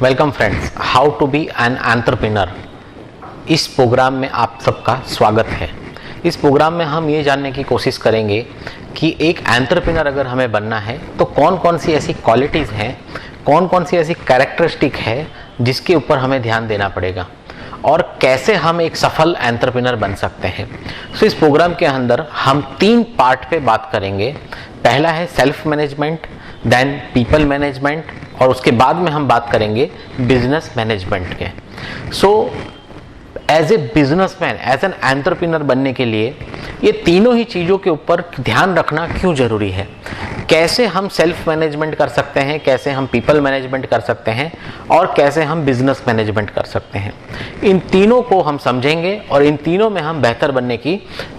Welcome friends, how to be an entrepreneur. इस program में आप सबका स्वागत है। इस प्रोग्राम में हम ये जानने की कोशिश करेंगे कि एक एंटरप्रेन्योर अगर हमें बनना है तो कौन कौन सी ऐसी क्वालिटीज़ हैं, कौन कौन सी ऐसी कैरेक्टरिस्टिक है जिसके ऊपर हमें ध्यान देना पड़ेगा और कैसे हम एक सफल एंटरप्रेन्योर बन सकते हैं। सो इस प्रोग्राम के अंदर हम 3 पार्ट पे बात करेंगे। पहला है self management, then people management और उसके बाद में हम बात करेंगे बिजनेस मैनेजमेंट के। So as a businessman, as an entrepreneur बनने के लिए ये तीनों ही चीज़ों के ऊपर ध्यान रखना क्यों ज़रूरी है, कैसे हम सेल्फ मैनेजमेंट कर सकते हैं, कैसे हम पीपल मैनेजमेंट कर सकते हैं और कैसे हम बिजनेस मैनेजमेंट कर सकते हैं। इन तीनों को हम समझेंगे और इन तीनों में हम बेहतर बनने की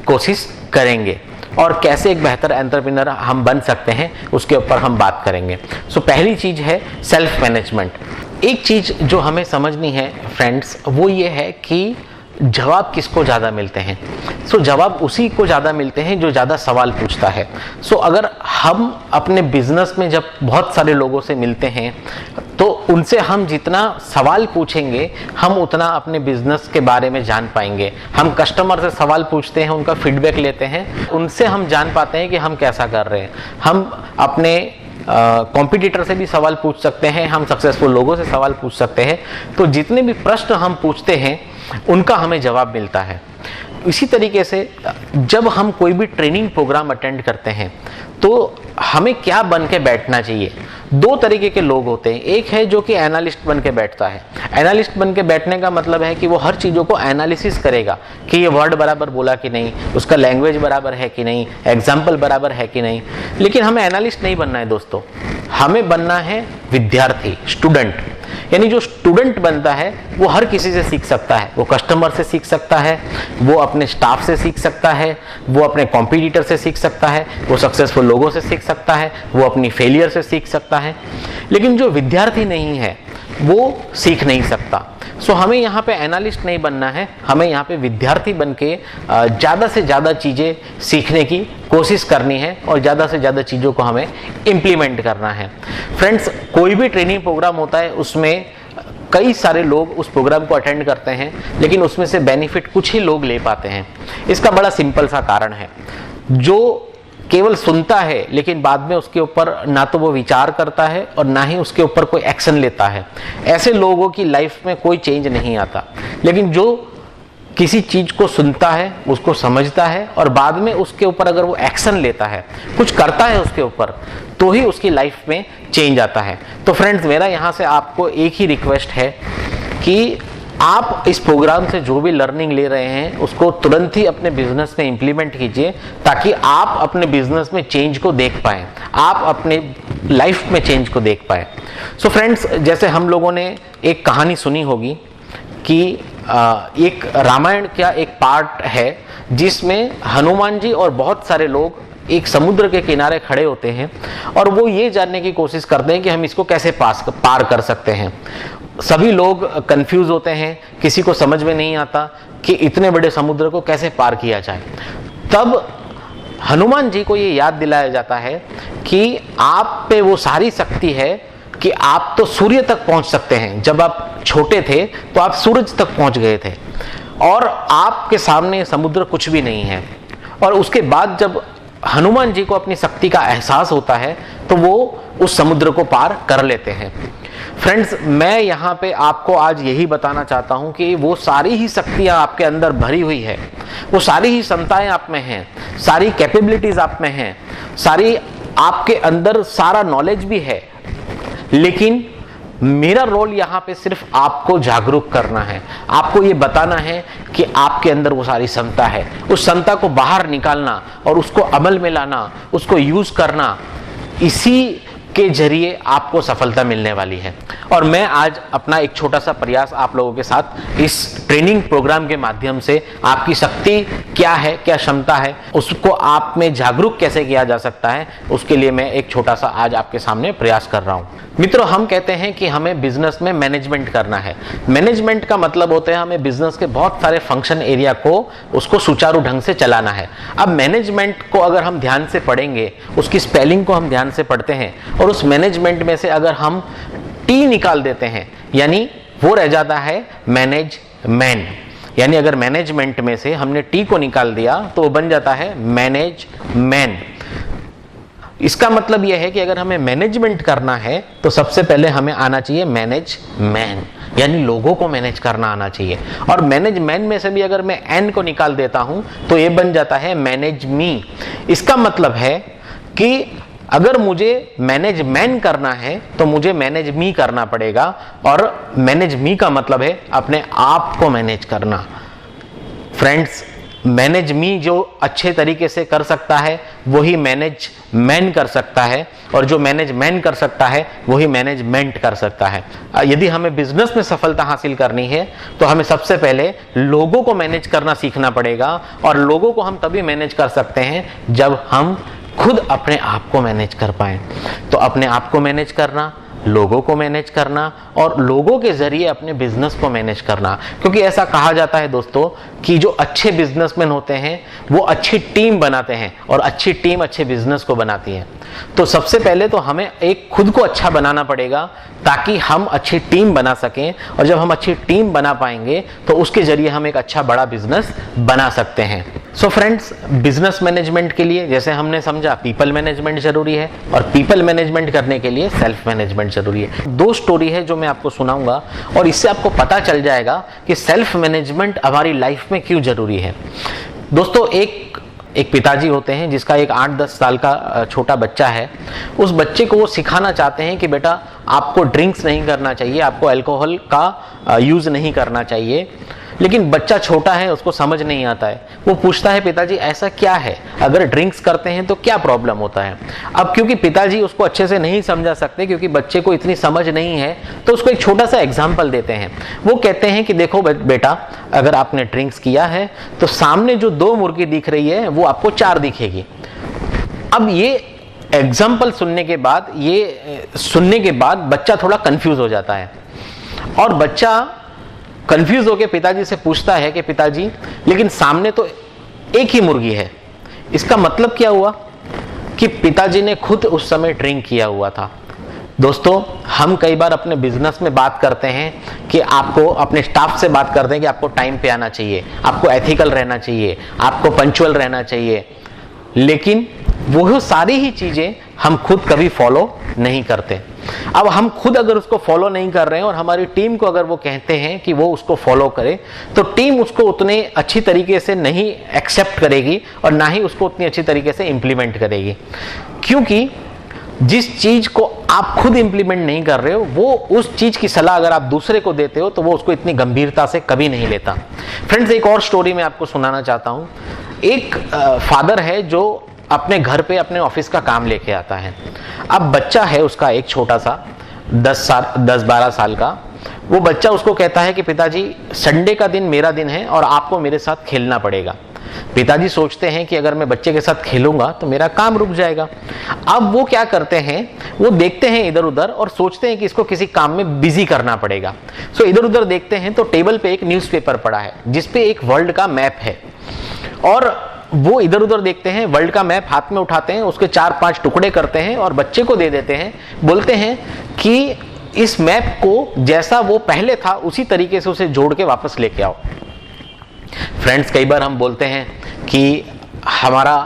कोशिश करेंगे और कैसे एक बेहतर एंटरप्रेन्योर हम बन सकते हैं उसके ऊपर हम बात करेंगे। सो पहली चीज़ है सेल्फ मैनेजमेंट। एक चीज़ जो हमें समझनी है फ्रेंड्स, वो ये है कि जवाब किसको ज़्यादा मिलते हैं। सो जवाब उसी को ज़्यादा मिलते हैं जो ज़्यादा सवाल पूछता है। सो अगर हम अपने बिजनेस में जब बहुत सारे लोगों से मिलते हैं तो उनसे हम जितना सवाल पूछेंगे हम उतना अपने बिजनेस के बारे में जान पाएंगे। हम कस्टमर से सवाल पूछते हैं, उनका फीडबैक लेते हैं, उनसे हम जान पाते हैं कि हम कैसा कर रहे हैं। हम अपने कॉम्पिटिटर से भी सवाल पूछ सकते हैं, हम सक्सेसफुल लोगों से सवाल पूछ सकते हैं। तो जितने भी प्रश्न हम पूछते हैं उनका हमें जवाब मिलता है। इसी तरीके से जब हम कोई भी ट्रेनिंग प्रोग्राम अटेंड करते हैं तो हमें क्या बन के बैठना चाहिए। 2 तरीके के लोग होते हैं। एक है जो कि एनालिस्ट बन के बैठता है। एनालिस्ट बन के बैठने का मतलब है कि वो हर चीज़ों को एनालिसिस करेगा कि ये वर्ड बराबर बोला कि नहीं, उसका लैंग्वेज बराबर है कि नहीं, एग्जाम्पल बराबर है कि नहीं। लेकिन हमें एनालिस्ट नहीं बनना है दोस्तों, हमें बनना है विद्यार्थी, स्टूडेंट। यानी जो स्टूडेंट बनता है वो हर किसी से सीख सकता है। वो कस्टमर से सीख सकता है, वो अपने स्टाफ से सीख सकता है, वो अपने कॉम्पिटिटर से सीख सकता है, वो सक्सेसफुल लोगों से सीख सकता है, वो अपनी फेलियर से सीख सकता है। लेकिन जो विद्यार्थी नहीं है वो सीख नहीं सकता। सो हमें यहाँ पे एनालिस्ट नहीं बनना है, हमें यहाँ पे विद्यार्थी बन के ज़्यादा से ज़्यादा चीज़ें सीखने की कोशिश करनी है और ज़्यादा से ज़्यादा चीज़ों को हमें इम्प्लीमेंट करना है। फ्रेंड्स, कोई भी ट्रेनिंग प्रोग्राम होता है उसमें कई सारे लोग उस प्रोग्राम को अटेंड करते हैं, लेकिन उसमें से बेनिफिट कुछ ही लोग ले पाते हैं। इसका बड़ा सिंपल सा कारण है, जो केवल सुनता है लेकिन बाद में उसके ऊपर ना तो वो विचार करता है और ना ही उसके ऊपर कोई एक्शन लेता है, ऐसे लोगों की लाइफ में कोई चेंज नहीं आता। लेकिन जो किसी चीज को सुनता है, उसको समझता है और बाद में उसके ऊपर अगर वो एक्शन लेता है, कुछ करता है उसके ऊपर, तो ही उसकी लाइफ में चेंज आता है। तो फ्रेंड्स, मेरा यहाँ से आपको एक ही रिक्वेस्ट है कि आप इस प्रोग्राम से जो भी लर्निंग ले रहे हैं उसको तुरंत ही अपने बिजनेस में इंप्लीमेंट कीजिए, ताकि आप अपने बिजनेस में चेंज को देख पाएं, आप अपने लाइफ में चेंज को देख पाएं। सो फ्रेंड्स, जैसे हम लोगों ने एक कहानी सुनी होगी कि एक रामायण का एक पार्ट है जिसमें हनुमान जी और बहुत सारे लोग एक समुद्र के किनारे खड़े होते हैं और वो ये जानने की कोशिश करते हैं कि हम इसको कैसे पार कर सकते हैं। सभी लोग कंफ्यूज होते हैं, किसी को समझ में नहीं आता कि इतने बड़े समुद्र को कैसे पार किया जाए। तब हनुमान जी को ये याद दिलाया जाता है कि आप पे वो सारी शक्ति है कि आप तो सूर्य तक पहुंच सकते हैं। जब आप छोटे थे तो आप सूरज तक पहुंच गए थे और आपके सामने समुद्र कुछ भी नहीं है। और उसके बाद जब हनुमान जी को अपनी शक्ति का एहसास होता है तो वो उस समुद्र को पार कर लेते हैं। फ्रेंड्स, मैं यहाँ पे आपको आज यही बताना चाहता हूँ कि वो सारी ही शक्तियाँ आपके अंदर भरी हुई है, वो सारी ही क्षमताएं आप में हैं, सारी कैपेबिलिटीज आप में हैं, सारी आपके अंदर सारा नॉलेज भी है। लेकिन मेरा रोल यहाँ पे सिर्फ आपको जागरूक करना है, आपको ये बताना है कि आपके अंदर वो सारी क्षमता है। उस क्षमता को बाहर निकालना और उसको अमल में लाना, उसको यूज करना, इसी के जरिए आपको सफलता मिलने वाली है। और मैं आज अपना एक छोटा सा प्रयास आप लोगों के साथ इस ट्रेनिंग प्रोग्राम के माध्यम से आपकी शक्ति क्या है, क्या क्षमता है, उसको आप में जागरूक कैसे किया जा सकता है, उसके लिए मैं एक छोटा सा आज आपके सामने प्रयास कर रहा हूं। मित्रों, हम कहते हैं कि हमें बिजनेस में मैनेजमेंट करना है। मैनेजमेंट का मतलब होता है हमें बिजनेस के बहुत सारे फंक्शन एरिया को उसको सुचारू ढंग से चलाना है। अब मैनेजमेंट को अगर हम ध्यान से पढ़ेंगे, उसकी स्पेलिंग को हम ध्यान से पढ़ते हैं और उस मैनेजमेंट में से अगर हम टी निकाल देते हैं, यानी वो रह जाता है मैनेजमेंट। यानी अगर मैनेजमेंट में से हमने टी को निकाल दिया तो वो बन जाता है मैनेजमेंट। इसका मतलब यह है कि अगर हमें मैनेजमेंट करना है तो सबसे पहले हमें आना चाहिए मैनेजमेंट, यानी लोगों को मैनेज करना आना चाहिए। और मैनेजमेंट में से भी अगर मैं एन को निकाल देता हूं तो ये बन जाता है मैनेज मी। इसका मतलब है कि अगर मुझे मैनेजमेंट करना है तो मुझे मैनेज मी करना पड़ेगा, और मैनेज मी का मतलब है अपने आप को मैनेज करना। फ्रेंड्स, मैनेज मी जो अच्छे तरीके से कर सकता है वही मैनेजमेंट कर सकता है, और जो मैनेजमेंट कर सकता है वही मैनेजमेंट कर सकता है। यदि हमें बिजनेस में सफलता हासिल करनी है तो हमें सबसे पहले लोगों को मैनेज करना सीखना पड़ेगा, और लोगों को हम तभी मैनेज कर सकते हैं जब हम खुद अपने आप को मैनेज कर पाएं। तो अपने आप को मैनेज करना, लोगों को मैनेज करना, और लोगों के जरिए अपने बिजनेस को मैनेज करना। क्योंकि ऐसा कहा जाता है दोस्तों कि जो अच्छे बिजनेसमैन होते हैं वो अच्छी टीम बनाते हैं, और अच्छी टीम अच्छे बिजनेस को बनाती है। तो सबसे पहले तो हमें एक खुद को अच्छा बनाना पड़ेगा ताकि हम अच्छी टीम बना सकें, और जब हम अच्छी टीम बना पाएंगे तो उसके जरिए हम एक अच्छा बड़ा बिजनेस बना सकते हैं। सो फ्रेंड्स, बिजनेस मैनेजमेंट के लिए जैसे हमने समझा पीपल मैनेजमेंट जरूरी है, और पीपल मैनेजमेंट करने के लिए सेल्फ मैनेजमेंट जरूरी है। दो स्टोरी है जो मैं आपको सुनाऊंगा, और इससे आपको पता चल जाएगा कि सेल्फ मैनेजमेंट हमारी लाइफ में क्यों जरूरी है। दोस्तों, एक पिताजी होते हैं जिसका एक 8-10 साल का छोटा बच्चा है। उस बच्चे को वो सिखाना चाहते हैं कि बेटा आपको ड्रिंक्स नहीं करना चाहिए, आपको अल्कोहल का यूज नहीं करना चाहिए। लेकिन बच्चा छोटा है, उसको समझ नहीं आता है। वो पूछता है पिताजी ऐसा क्या है, अगर ड्रिंक्स करते हैं तो क्या प्रॉब्लम होता है। अब क्योंकि पिताजी उसको अच्छे से नहीं समझा सकते, क्योंकि बच्चे को इतनी समझ नहीं है, तो उसको एक छोटा सा एग्जाम्पल देते हैं। वो कहते हैं कि देखो बेटा, अगर आपने ड्रिंक्स किया है तो सामने जो 2 मुर्गी दिख रही है वो आपको 4 दिखेगी। अब ये एग्जाम्पल सुनने के बाद बच्चा थोड़ा कंफ्यूज हो जाता है, और बच्चा कंफ्यूज होकर पिताजी से पूछता है कि पिताजी, लेकिन सामने तो एक ही मुर्गी है। इसका मतलब क्या हुआ कि पिताजी ने खुद उस समय ड्रिंक किया हुआ था। दोस्तों, हम कई बार अपने बिजनेस में बात करते हैं कि आपको अपने स्टाफ से बात करते हैं कि आपको टाइम पे आना चाहिए, आपको एथिकल रहना चाहिए, आपको पंक्चुअल रहना चाहिए, लेकिन वो सारी ही चीजें हम खुद कभी फॉलो नहीं करते। अब हम खुद अगर उसको फॉलो नहीं कर रहे हैं और हमारी टीम को अगर वो कहते हैं कि वो उसको फॉलो करे, तो टीम उसको उतने अच्छी तरीके से नहीं एक्सेप्ट करेगी और ना ही उसको उतनी अच्छी तरीके से इंप्लीमेंट करेगी। क्योंकि जिस चीज को आप खुद इंप्लीमेंट नहीं कर रहे हो, वो उस चीज की सलाह अगर आप दूसरे को देते हो तो वो उसको इतनी गंभीरता से कभी नहीं लेता। फ्रेंड्स, एक और स्टोरी मैं आपको सुनाना चाहता हूं। एक फादर है जो अपने घर पे अपने ऑफिस का काम लेके आता है। अब बच्चा है उसका एक छोटा सा 10-12 साल का। वो बच्चा उसको कहता है कि पिताजी, संडे का दिन मेरा दिन है और आपको मेरे साथ खेलना पड़ेगा। पिताजी सोचते हैं कि अगर मैं बच्चे के साथ खेलूंगा तो मेरा काम रुक जाएगा। अब वो क्या करते हैं, वो देखते हैं इधर उधर और सोचते हैं कि इसको किसी काम में बिजी करना पड़ेगा। सो इधर उधर देखते हैं तो टेबल पे एक न्यूज़पेपर पड़ा है जिसपे एक वर्ल्ड का मैप है, और वो इधर उधर देखते हैं, वर्ल्ड का मैप हाथ में उठाते हैं, उसके 4-5 टुकड़े करते हैं और बच्चे को दे देते हैं। बोलते हैं कि इस मैप को जैसा वो पहले था उसी तरीके से उसे जोड़ के वापस लेके आओ। फ्रेंड्स, कई बार हम बोलते हैं कि हमारा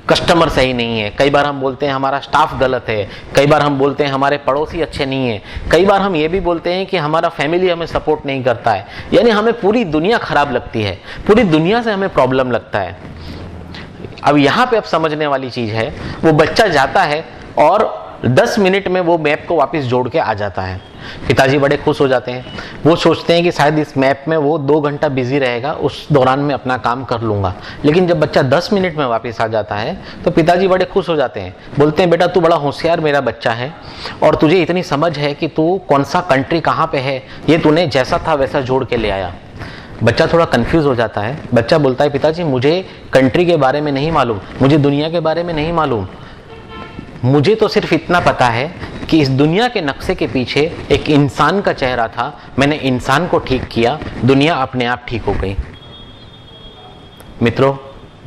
कस्टमर सही नहीं है, कई बार हम बोलते हैं हमारा स्टाफ गलत है, कई बार हम बोलते हैं हमारे पड़ोसी अच्छे नहीं है, कई बार हम ये भी बोलते हैं कि हमारा फैमिली हमें सपोर्ट नहीं करता है। यानी हमें पूरी दुनिया खराब लगती है, पूरी दुनिया से हमें प्रॉब्लम लगता है। अब यहाँ पे अब समझने वाली चीज है, वो बच्चा जाता है और 10 मिनट में वो मैप को वापस जोड़ के आ जाता है। पिताजी बड़े खुश हो जाते हैं। वो सोचते हैं कि शायद इस मैप में वो 2 घंटा बिजी रहेगा, उस दौरान में अपना काम कर लूंगा। लेकिन जब बच्चा 10 मिनट में वापस आ जाता है तो पिताजी बड़े खुश हो जाते हैं। बोलते हैं, बेटा तू बड़ा होशियार मेरा बच्चा है और तुझे इतनी समझ है कि तू कौन सा कंट्री कहाँ पे है, ये तूने जैसा था वैसा जोड़ के ले आया। बच्चा थोड़ा कंफ्यूज हो जाता है। बच्चा बोलता है, पिताजी मुझे कंट्री के बारे में नहीं मालूम, मुझे दुनिया के बारे में नहीं मालूम, मुझे तो सिर्फ इतना पता है कि इस दुनिया के नक्शे के पीछे एक इंसान का चेहरा था, मैंने इंसान को ठीक किया, दुनिया अपने आप ठीक हो गई। मित्रों,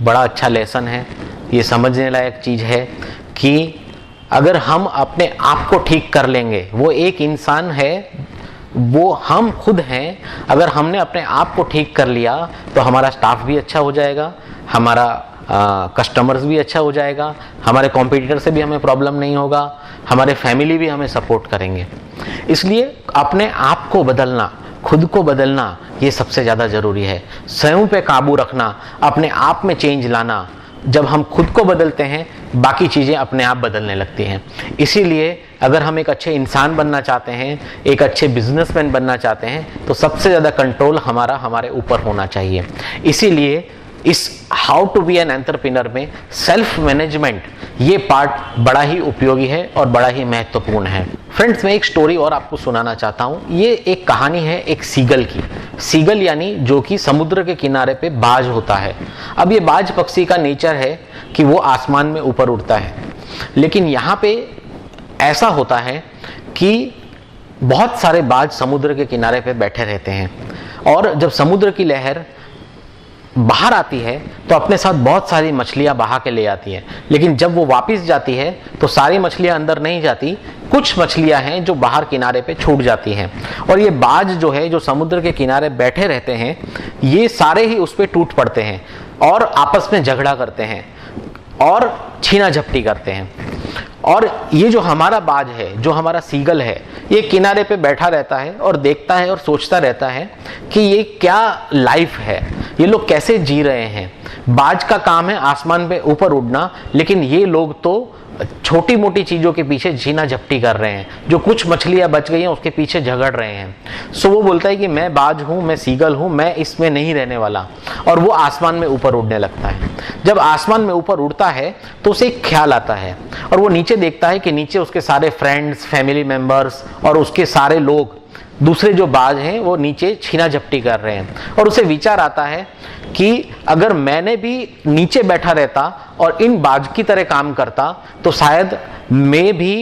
बड़ा अच्छा लेसन है, ये समझने लायक चीज है कि अगर हम अपने आप को ठीक कर लेंगे, वो एक इंसान है, वो हम खुद हैं, अगर हमने अपने आप को ठीक कर लिया तो हमारा स्टाफ भी अच्छा हो जाएगा, हमारा कस्टमर्स भी अच्छा हो जाएगा, हमारे कॉम्पिटिटर से भी हमें प्रॉब्लम नहीं होगा, हमारे फैमिली भी हमें सपोर्ट करेंगे। इसलिए अपने आप को बदलना, खुद को बदलना, ये सबसे ज़्यादा ज़रूरी है। स्वयं पे काबू रखना, अपने आप में चेंज लाना। जब हम खुद को बदलते हैं, बाकी चीज़ें अपने आप बदलने लगती हैं। इसीलिए अगर हम एक अच्छे इंसान बनना चाहते हैं, एक अच्छे बिजनेसमैन बनना चाहते हैं, तो सबसे ज़्यादा कंट्रोल हमारे ऊपर होना चाहिए। इसीलिए इस how to be an entrepreneur में सेल्फ मैनेजमेंट ये पार्ट बड़ा ही उपयोगी है और बड़ा ही महत्वपूर्ण है। फ्रेंड्स, मैं एक स्टोरी और आपको सुनाना चाहता हूँ। ये एक कहानी है एक सीगल की। सीगल यानी जो कि समुद्र के किनारे पे बाज होता है। अब ये बाज पक्षी का नेचर है कि वो आसमान में ऊपर उड़ता है, लेकिन यहाँ पे ऐसा होता है कि बहुत सारे बाज समुद्र के किनारे पे बैठे रहते हैं, और जब समुद्र की लहर बाहर आती है तो अपने साथ बहुत सारी मछलियां बहा के ले आती है, लेकिन जब वो वापस जाती है तो सारी मछलियां अंदर नहीं जाती, कुछ मछलियां हैं जो बाहर किनारे पे छूट जाती हैं। और ये बाज जो है, जो समुद्र के किनारे बैठे रहते हैं, ये सारे ही उस पर टूट पड़ते हैं और आपस में झगड़ा करते हैं और छीना झपटी करते हैं। और ये जो हमारा बाज है, जो हमारा सीगल है, ये किनारे पे बैठा रहता है और देखता है और सोचता रहता है कि ये क्या लाइफ है, ये लोग कैसे जी रहे हैं। बाज का काम है आसमान पे ऊपर उड़ना, लेकिन ये लोग तो छोटी मोटी चीजों के पीछे झीना झपटी कर रहे हैं। जो कुछ मछलियां बच गई हैं उसके पीछे झगड़ रहे हैं। सो वो बोलता है कि मैं बाज हूं, मैं सीगल हूं, मैं इसमें नहीं रहने वाला, और वो आसमान में ऊपर उड़ने लगता है। जब आसमान में ऊपर उड़ता है तो उसे एक ख्याल आता है, और वो नीचे देखता है कि नीचे उसके सारे फ्रेंड्स, फैमिली मेंबर्स और उसके सारे लोग, दूसरे जो बाज हैं, वो नीचे छीना झपटी कर रहे हैं। और उसे विचार आता है कि अगर मैंने भी नीचे बैठा रहता और इन बाज की तरह काम करता तो शायद मैं भी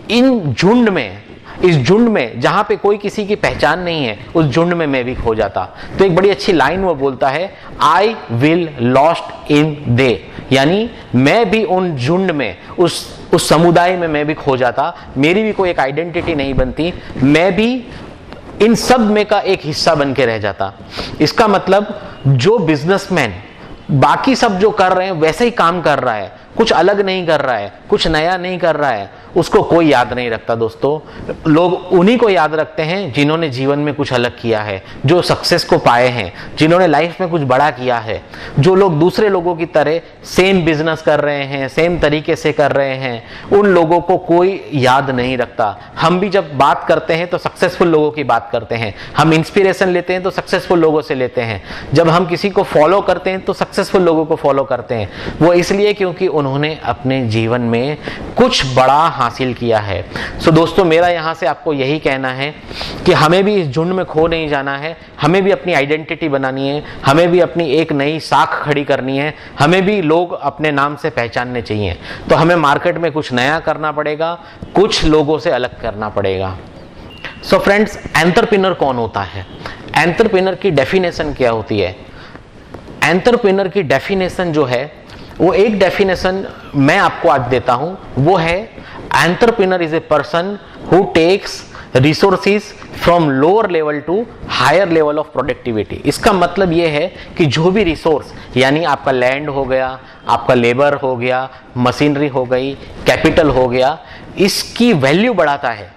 इन झुंड में, इस झुंड में जहां पे कोई किसी की पहचान नहीं है, उस झुंड में मैं भी खो जाता। तो एक बड़ी अच्छी लाइन वो बोलता है, आई विल लॉस्ट इन दे, यानी मैं भी उन झुंड में, उस समुदाय में मैं भी खो जाता, मेरी भी कोई एक आइडेंटिटी नहीं बनती, मैं भी इन सब में का एक हिस्सा बन के रह जाता। इसका मतलब जो बिजनेसमैन बाकी सब जो कर रहे हैं वैसे ही काम कर रहा है, कुछ अलग नहीं कर रहा है, कुछ नया नहीं कर रहा है, उसको कोई याद नहीं रखता। दोस्तों, लोग उन्हीं को याद रखते हैं जिन्होंने जीवन में कुछ अलग किया है, जो सक्सेस को पाए हैं, जिन्होंने लाइफ में कुछ बड़ा किया है। जो लोग दूसरे लोगों की तरह सेम बिजनेस कर रहे हैं, सेम तरीके से कर रहे हैं, उन लोगों को कोई याद नहीं रखता। हम भी जब बात करते हैं तो सक्सेसफुल लोगों की बात करते हैं, हम इंस्पिरेशन लेते हैं तो सक्सेसफुल लोगों से लेते हैं, जब हम किसी को फॉलो करते हैं तो सक्सेसफुल लोगों को फॉलो करते हैं। वो इसलिए क्योंकि उन्होंने अपने जीवन में कुछ बड़ा हासिल किया है। सो दोस्तों, मेरा यहां से आपको यही कहना है कि हमें भी इस झुंड में खो नहीं जाना है, हमें भी अपनी आइडेंटिटी बनानी है, हमें भी अपनी एक नई साख खड़ी करनी है, हमें भी लोग अपने नाम से पहचानने चाहिए। तो हमें मार्केट में कुछ नया करना पड़ेगा, कुछ लोगों से अलग करना पड़ेगा। सो फ्रेंड्स, एंटरप्रेन्योर कौन होता है? एंटरप्रेन्योर की डेफिनेशन क्या होती है? एंटरप्रेन्योर की डेफिनेशन जो है, वो एक डेफिनेशन मैं आपको आज देता हूं, वो है entrepreneur is a person who takes resources from lower level to higher level of productivity. इसका मतलब ये है कि जो भी रिसोर्स, यानी आपका लैंड हो गया, आपका लेबर हो गया, मशीनरी हो गई, कैपिटल हो गया, इसकी वैल्यू बढ़ाता है,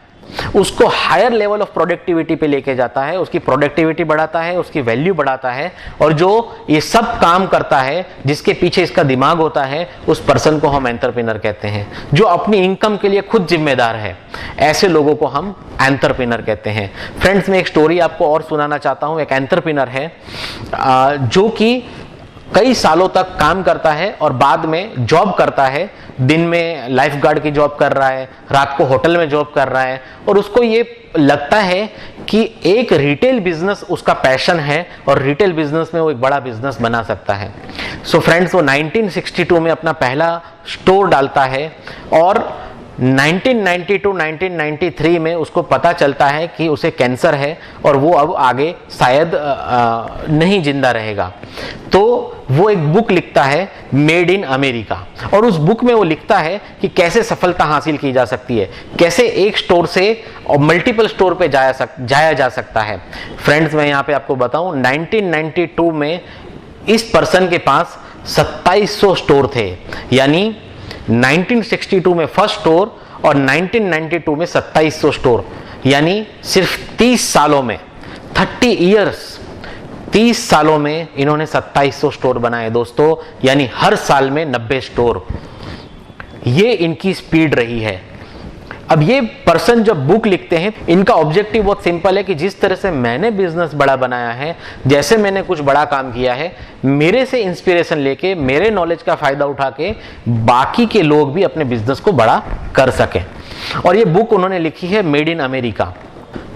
उसको हायर लेवल ऑफ प्रोडक्टिविटी पे लेके जाता है, उसकी प्रोडक्टिविटी बढ़ाता है, उसकी वैल्यू बढ़ाता है, और जो ये सब काम करता है, जिसके पीछे इसका दिमाग होता है, उस पर्सन को हम एंटरप्रेन्योर कहते हैं, जो अपनी इनकम के लिए खुद जिम्मेदार है। ऐसे लोगों को हम एंटरप्रेन्योर कहते हैं। फ्रेंड्स, मैं एक स्टोरी आपको और सुनाना चाहता हूं। एक एंटरप्रेन्योर है जो कि कई सालों तक काम करता है और बाद में जॉब करता है। दिन में लाइफ गार्ड की जॉब कर रहा है, रात को होटल में जॉब कर रहा है, और उसको ये लगता है कि एक रिटेल बिजनेस उसका पैशन है और रिटेल बिजनेस में वो एक बड़ा बिजनेस बना सकता है। सो फ्रेंड्स, वो 1962 में अपना पहला स्टोर डालता है और 1992-1993 में उसको पता चलता है कि उसे कैंसर है और वो अब आगे शायद नहीं जिंदा रहेगा। तो वो एक बुक लिखता है मेड इन अमेरिका, और उस बुक में वो लिखता है कि कैसे सफलता हासिल की जा सकती है, कैसे एक स्टोर से मल्टीपल स्टोर पे जाया जा सकता है। फ्रेंड्स, मैं यहाँ पे आपको बताऊं, 1992 में इस पर्सन के पास 2700 स्टोर थे, यानी 1962 में फर्स्ट स्टोर और 1992 में 2700 स्टोर, यानी सिर्फ 30 सालों में 30 सालों में इन्होंने 2700 स्टोर बनाए दोस्तों, यानी हर साल में 90 स्टोर। ये इनकी स्पीड रही है। अब ये पर्सन जब बुक लिखते हैं, इनका ऑब्जेक्टिव बहुत सिंपल है कि जिस तरह से मैंने बिजनेस बड़ा बनाया है, जैसे मैंने कुछ बड़ा काम किया है, मेरे से इंस्पिरेशन लेके, मेरे नॉलेज का फायदा उठा के बाकी के लोग भी अपने बिजनेस को बड़ा कर सकें। और ये बुक उन्होंने लिखी है मेड इन अमेरिका।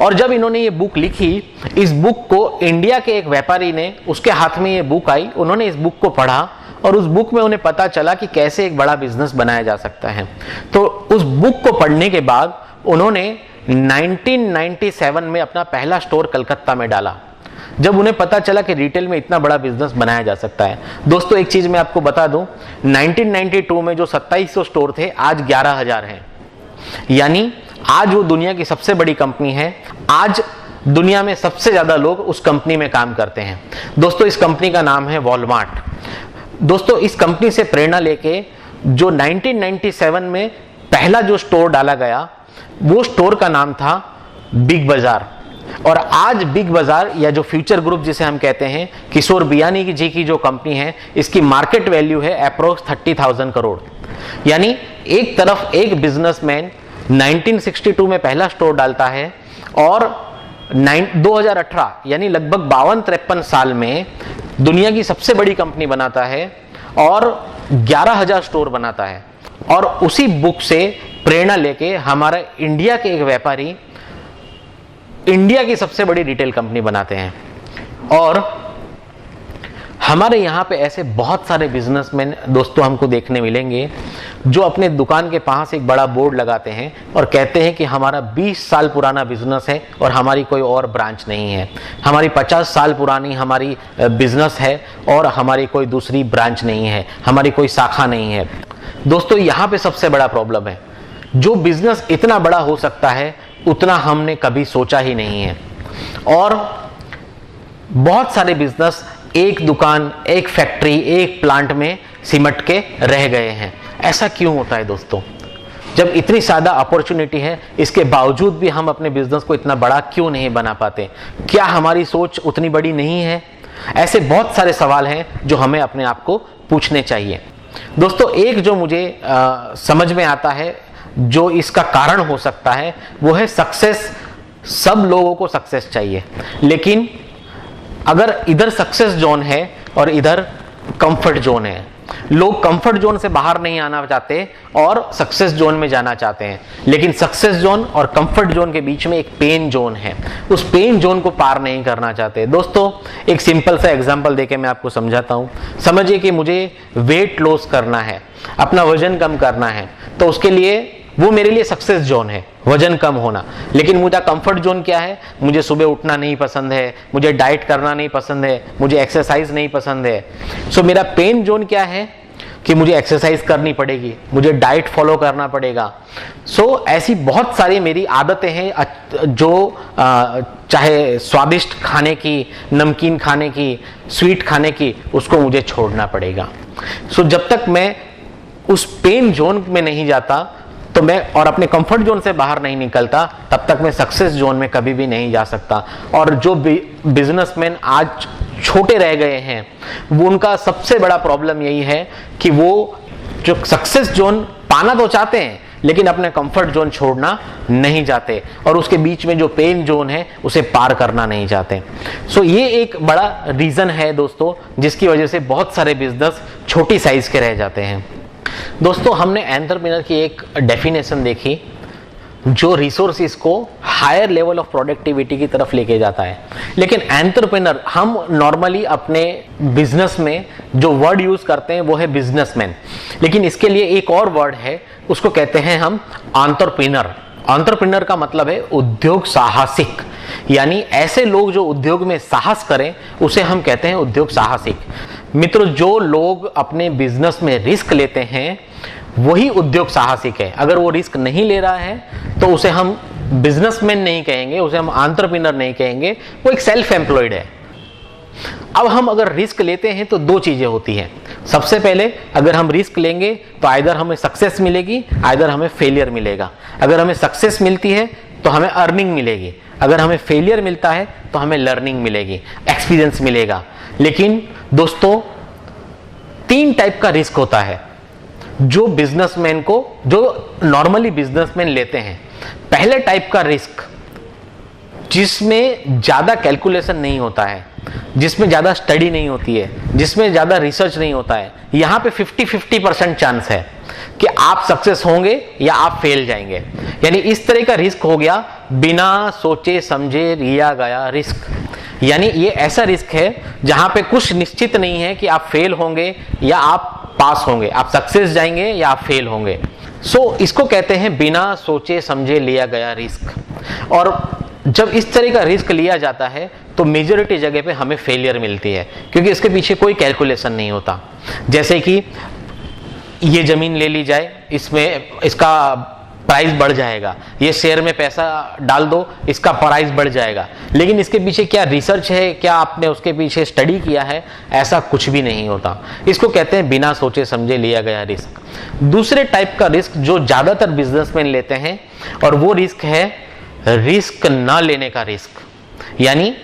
और जब इन्होंने ये बुक लिखी, इस बुक को इंडिया के एक व्यापारी ने, उसके हाथ में ये बुक आई, उन्होंने इस बुक को पढ़ा और उस बुक में उन्हें पता चला कि कैसे एक बड़ा बिजनेस बनाया जा सकता है। तो उस बुक को पढ़ने के बाद उन्होंने 1997 में अपना पहला स्टोर कलकत्ता में डाला, जब उन्हें पता चला कि रिटेल में इतना बड़ा बिजनेस बनाया जा सकता है। दोस्तों, एक चीज मैं आपको बता दूं, 1992 में जो 2700 स्टोर थे, आज 11,000 हैं, यानी आज वो दुनिया की सबसे बड़ी कंपनी है। आज दुनिया में सबसे ज्यादा लोग उस कंपनी में काम करते हैं। दोस्तों, इस कंपनी का नाम है वॉलमार्ट। दोस्तों, इस कंपनी से प्रेरणा लेके जो 1997 में पहला जो स्टोर डाला गया, वो स्टोर का नाम था बिग बाजार। और आज बिग बाजार, या जो फ्यूचर ग्रुप जिसे हम कहते हैं, किशोर बियानी जी की जो कंपनी है, इसकी मार्केट वैल्यू है अप्रोक्स 30,000 करोड़। यानी एक तरफ एक बिजनेसमैन 1962 में पहला स्टोर डालता है और 2018 यानी लगभग 52-53 साल में दुनिया की सबसे बड़ी कंपनी बनाता है और 11,000 स्टोर बनाता है। और उसी बुक से प्रेरणा लेके हमारा इंडिया के एक व्यापारी इंडिया की सबसे बड़ी रिटेल कंपनी बनाते हैं। और हमारे यहाँ पे ऐसे बहुत सारे बिजनेसमैन दोस्तों हमको देखने मिलेंगे जो अपने दुकान के पास एक बड़ा बोर्ड लगाते हैं और कहते हैं कि हमारा 20 साल पुराना बिजनेस है और हमारी कोई और ब्रांच नहीं है, हमारी 50 साल पुरानी हमारी बिजनेस है और हमारी कोई दूसरी ब्रांच नहीं है, हमारी कोई शाखा नहीं है। दोस्तों, यहाँ पे सबसे बड़ा प्रॉब्लम है, जो बिजनेस इतना बड़ा हो सकता है उतना हमने कभी सोचा ही नहीं है। और बहुत सारे बिजनेस एक दुकान, एक फैक्ट्री, एक प्लांट में सिमट के रह गए हैं। ऐसा क्यों होता है दोस्तों? जब इतनी ज्यादा अपॉर्चुनिटी है, इसके बावजूद भी हम अपने बिजनेस को इतना बड़ा क्यों नहीं बना पाते? क्या हमारी सोच उतनी बड़ी नहीं है? ऐसे बहुत सारे सवाल हैं जो हमें अपने आप को पूछने चाहिए। दोस्तों, एक जो मुझे समझ में आता है जो इसका कारण हो सकता है, वो है सक्सेस। सब लोगों को सक्सेस चाहिए, लेकिन अगर इधर सक्सेस जोन है और इधर कंफर्ट जोन है, लोग कंफर्ट जोन से बाहर नहीं आना चाहते और सक्सेस जोन में जाना चाहते हैं। लेकिन सक्सेस जोन और कंफर्ट जोन के बीच में एक पेन जोन है, उस पेन जोन को पार नहीं करना चाहते। दोस्तों, एक सिंपल सा एग्जांपल देके मैं आपको समझाता हूं। समझिए कि मुझे वेट लॉस करना है, अपना वजन कम करना है, तो उसके लिए वो मेरे लिए सक्सेस जोन है, वजन कम होना। लेकिन मुझे कंफर्ट जोन क्या है? मुझे सुबह उठना नहीं पसंद है, मुझे डाइट करना नहीं पसंद है, मुझे एक्सरसाइज नहीं पसंद है। सो मेरा पेन जोन क्या है कि मुझे एक्सरसाइज करनी पड़ेगी, मुझे डाइट फॉलो करना पड़ेगा। सो ऐसी बहुत सारी मेरी आदतें हैं जो चाहे स्वादिष्ट खाने की, नमकीन खाने की, स्वीट खाने की, उसको मुझे छोड़ना पड़ेगा। सो जब तक मैं उस पेन जोन में नहीं जाता तो मैं और अपने कंफर्ट जोन से बाहर नहीं निकलता, तब तक मैं सक्सेस जोन में कभी भी नहीं जा सकता। और जो बिजनेसमैन आज छोटे रह गए हैं, वो उनका सबसे बड़ा प्रॉब्लम यही है कि वो जो सक्सेस जोन पाना तो चाहते हैं, लेकिन अपने कंफर्ट जोन छोड़ना नहीं चाहते और उसके बीच में जो पेन जोन है उसे पार करना नहीं चाहते। सो ये एक बड़ा रीजन है दोस्तों, जिसकी वजह से बहुत सारे बिजनेस छोटी साइज के रह जाते हैं। दोस्तों, हमने एंटरप्रेन्योर की एक डेफिनेशन देखी जो रिसोर्सेज को हायर लेवल ऑफ प्रोडक्टिविटी की तरफ लेके जाता है। लेकिन एंटरप्रेन्योर, हम नॉर्मली अपने बिजनेस में जो वर्ड यूज करते हैं वो है बिजनेसमैन, लेकिन इसके लिए एक और वर्ड है उसको कहते हैं हम एंटरप्रेन्योर। एंटरप्रेन्योर का मतलब है उद्योग साहसिक, यानी ऐसे लोग जो उद्योग में साहस करें उसे हम कहते हैं उद्योग साहसिक। मित्रों, जो लोग अपने बिजनेस में रिस्क लेते हैं वही उद्योग साहसिक है। अगर वो रिस्क नहीं ले रहा है तो उसे हम बिजनेसमैन नहीं कहेंगे, उसे हम एंटरप्रेन्योर नहीं कहेंगे, वो एक सेल्फ एम्प्लॉयड है। अब हम अगर रिस्क लेते हैं तो दो चीजें होती हैं। सबसे पहले अगर हम रिस्क लेंगे तो आइदर हमें सक्सेस मिलेगी, आइदर हमें फेलियर मिलेगा। अगर हमें सक्सेस मिलती है तो हमें अर्निंग मिलेगी, अगर हमें फेलियर मिलता है तो हमें लर्निंग मिलेगी, एक्सपीरियंस मिलेगा। लेकिन दोस्तों, 3 टाइप का रिस्क होता है जो बिजनेसमैन को, जो नॉर्मली बिजनेसमैन लेते हैं। पहले टाइप का रिस्क जिसमें ज्यादा कैलकुलेशन नहीं होता है, जिसमें ज्यादा स्टडी नहीं होती है, जिसमें ज्यादा रिसर्च नहीं होता है, यहां पे 50-50% चांस है कि आप सक्सेस होंगे या आप फेल जाएंगे। यानी इस तरह का रिस्क हो गया बिना सोचे समझे लिया गया रिस्क। यानी ये ऐसा रिस्क है जहां पे कुछ निश्चित नहीं है कि आप फेल होंगे या आप पास होंगे, आप सक्सेस जाएंगे या आप फेल होंगे। इसको कहते हैं बिना सोचे समझे लिया गया रिस्क। और जब इस तरह का रिस्क लिया जाता है तो मेजॉरिटी जगह पे हमें फेलियर मिलती है, क्योंकि इसके पीछे कोई कैलकुलेशन नहीं होता। जैसे कि ये जमीन ले ली जाए, इसमें इसका प्राइस बढ़ जाएगा, ये शेयर में पैसा डाल दो, इसका प्राइस बढ़ जाएगा, लेकिन इसके पीछे क्या रिसर्च है, क्या आपने उसके पीछे स्टडी किया है, ऐसा कुछ भी नहीं होता। इसको कहते हैं बिना सोचे समझे लिया गया रिस्क। दूसरे टाइप का रिस्क जो ज्यादातर बिजनेसमैन लेते हैं, और वो रिस्क है रिस्क ना लेने का रिस्क, यानी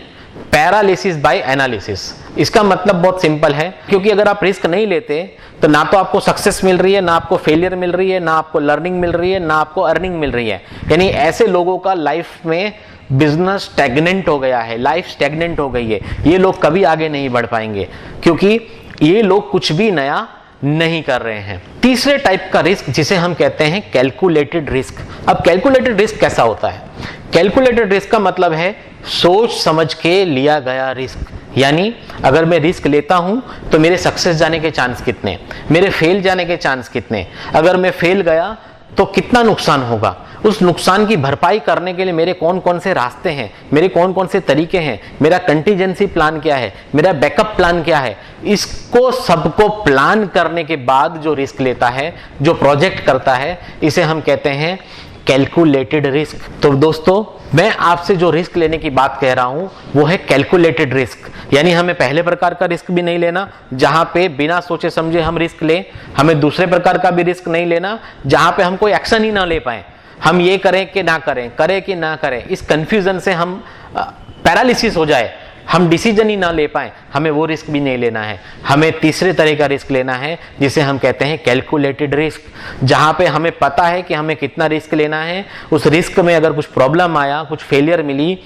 पैरालिसिस बाय एनालिसिस। इसका मतलब बहुत सिंपल है, क्योंकि अगर आप रिस्क नहीं लेते तो ना तो आपको सक्सेस मिल रही है, ना आपको फेलियर मिल रही है, ना आपको लर्निंग मिल रही है, ना आपको अर्निंग मिल रही है। यानी ऐसे लोगों का लाइफ में बिजनेस स्टैग्नेंट हो गया है, लाइफ स्टैग्नेंट हो गई है। ये लोग कभी आगे नहीं बढ़ पाएंगे, क्योंकि ये लोग कुछ भी नया नहीं कर रहे हैं। तीसरे टाइप का रिस्क जिसे हम कहते हैं कैलकुलेटेड रिस्क। अब कैलकुलेटेड रिस्क कैसा होता है? कैलकुलेटेड रिस्क का मतलब है सोच समझ के लिया गया रिस्क। यानी अगर मैं रिस्क लेता हूं तो मेरे सक्सेस जाने के चांस कितने, मेरे फेल जाने के चांस कितने, अगर मैं फेल गया तो कितना नुकसान होगा, उस नुकसान की भरपाई करने के लिए मेरे कौन कौन से रास्ते हैं, मेरे कौन कौन से तरीके हैं, मेरा कंटीजेंसी प्लान क्या है, मेरा बैकअप प्लान क्या है। इसको सबको प्लान करने के बाद जो रिस्क लेता है, जो प्रोजेक्ट करता है, इसे हम कहते हैं कैलकुलेटेड रिस्क। तो दोस्तों, मैं आपसे जो रिस्क लेने की बात कह रहा हूं वो है कैलकुलेटेड रिस्क। यानी हमें पहले प्रकार का रिस्क भी नहीं लेना जहां पे बिना सोचे समझे हम रिस्क लें, हमें दूसरे प्रकार का भी रिस्क नहीं लेना जहां पे हम कोई एक्शन ही ना ले पाए, हम ये करें कि ना करें, करें कि ना करें, इस कंफ्यूजन से हम पैरालिसिस हो जाए, हम डिसीजन ही ना ले पाए, हमें वो रिस्क भी नहीं लेना है। हमें तीसरे तरह का रिस्क लेना है जिसे हम कहते हैं कैलकुलेटेड रिस्क, जहां पे हमें पता है कि हमें कितना रिस्क लेना है। उस रिस्क में अगर कुछ प्रॉब्लम आया, कुछ फेलियर मिली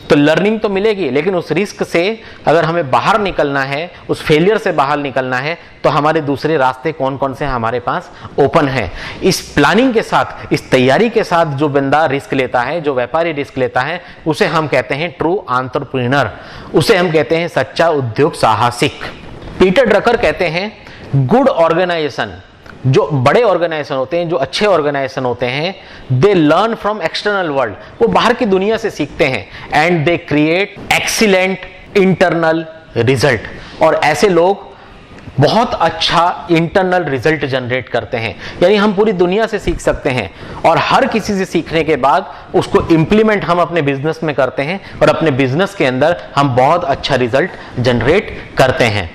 तो लर्निंग तो मिलेगी, लेकिन उस रिस्क से अगर हमें बाहर निकलना है, उस फेलियर से बाहर निकलना है, तो हमारे दूसरे रास्ते कौन कौन से हमारे पास ओपन है। इस प्लानिंग के साथ, इस तैयारी के साथ जो बंदा रिस्क लेता है, जो व्यापारी रिस्क लेता है, उसे हम कहते हैं ट्रू एंटरप्रेन्योर, उसे हम कहते हैं सच्चा उद्योग साहसिक। पीटर ड्रकर कहते हैं गुड ऑर्गेनाइजेशन, जो बड़े ऑर्गेनाइजेशन होते हैं, जो अच्छे ऑर्गेनाइजेशन होते हैं, they learn from external world, वो बाहर की दुनिया से सीखते हैं, and they create excellent internal result. और ऐसे लोग बहुत अच्छा इंटरनल रिजल्ट जनरेट करते हैं। यानी हम पूरी दुनिया से सीख सकते हैं और हर किसी से सीखने के बाद उसको इंप्लीमेंट हम अपने बिजनेस में करते हैं और अपने बिजनेस के अंदर हम बहुत अच्छा रिजल्ट जनरेट करते हैं।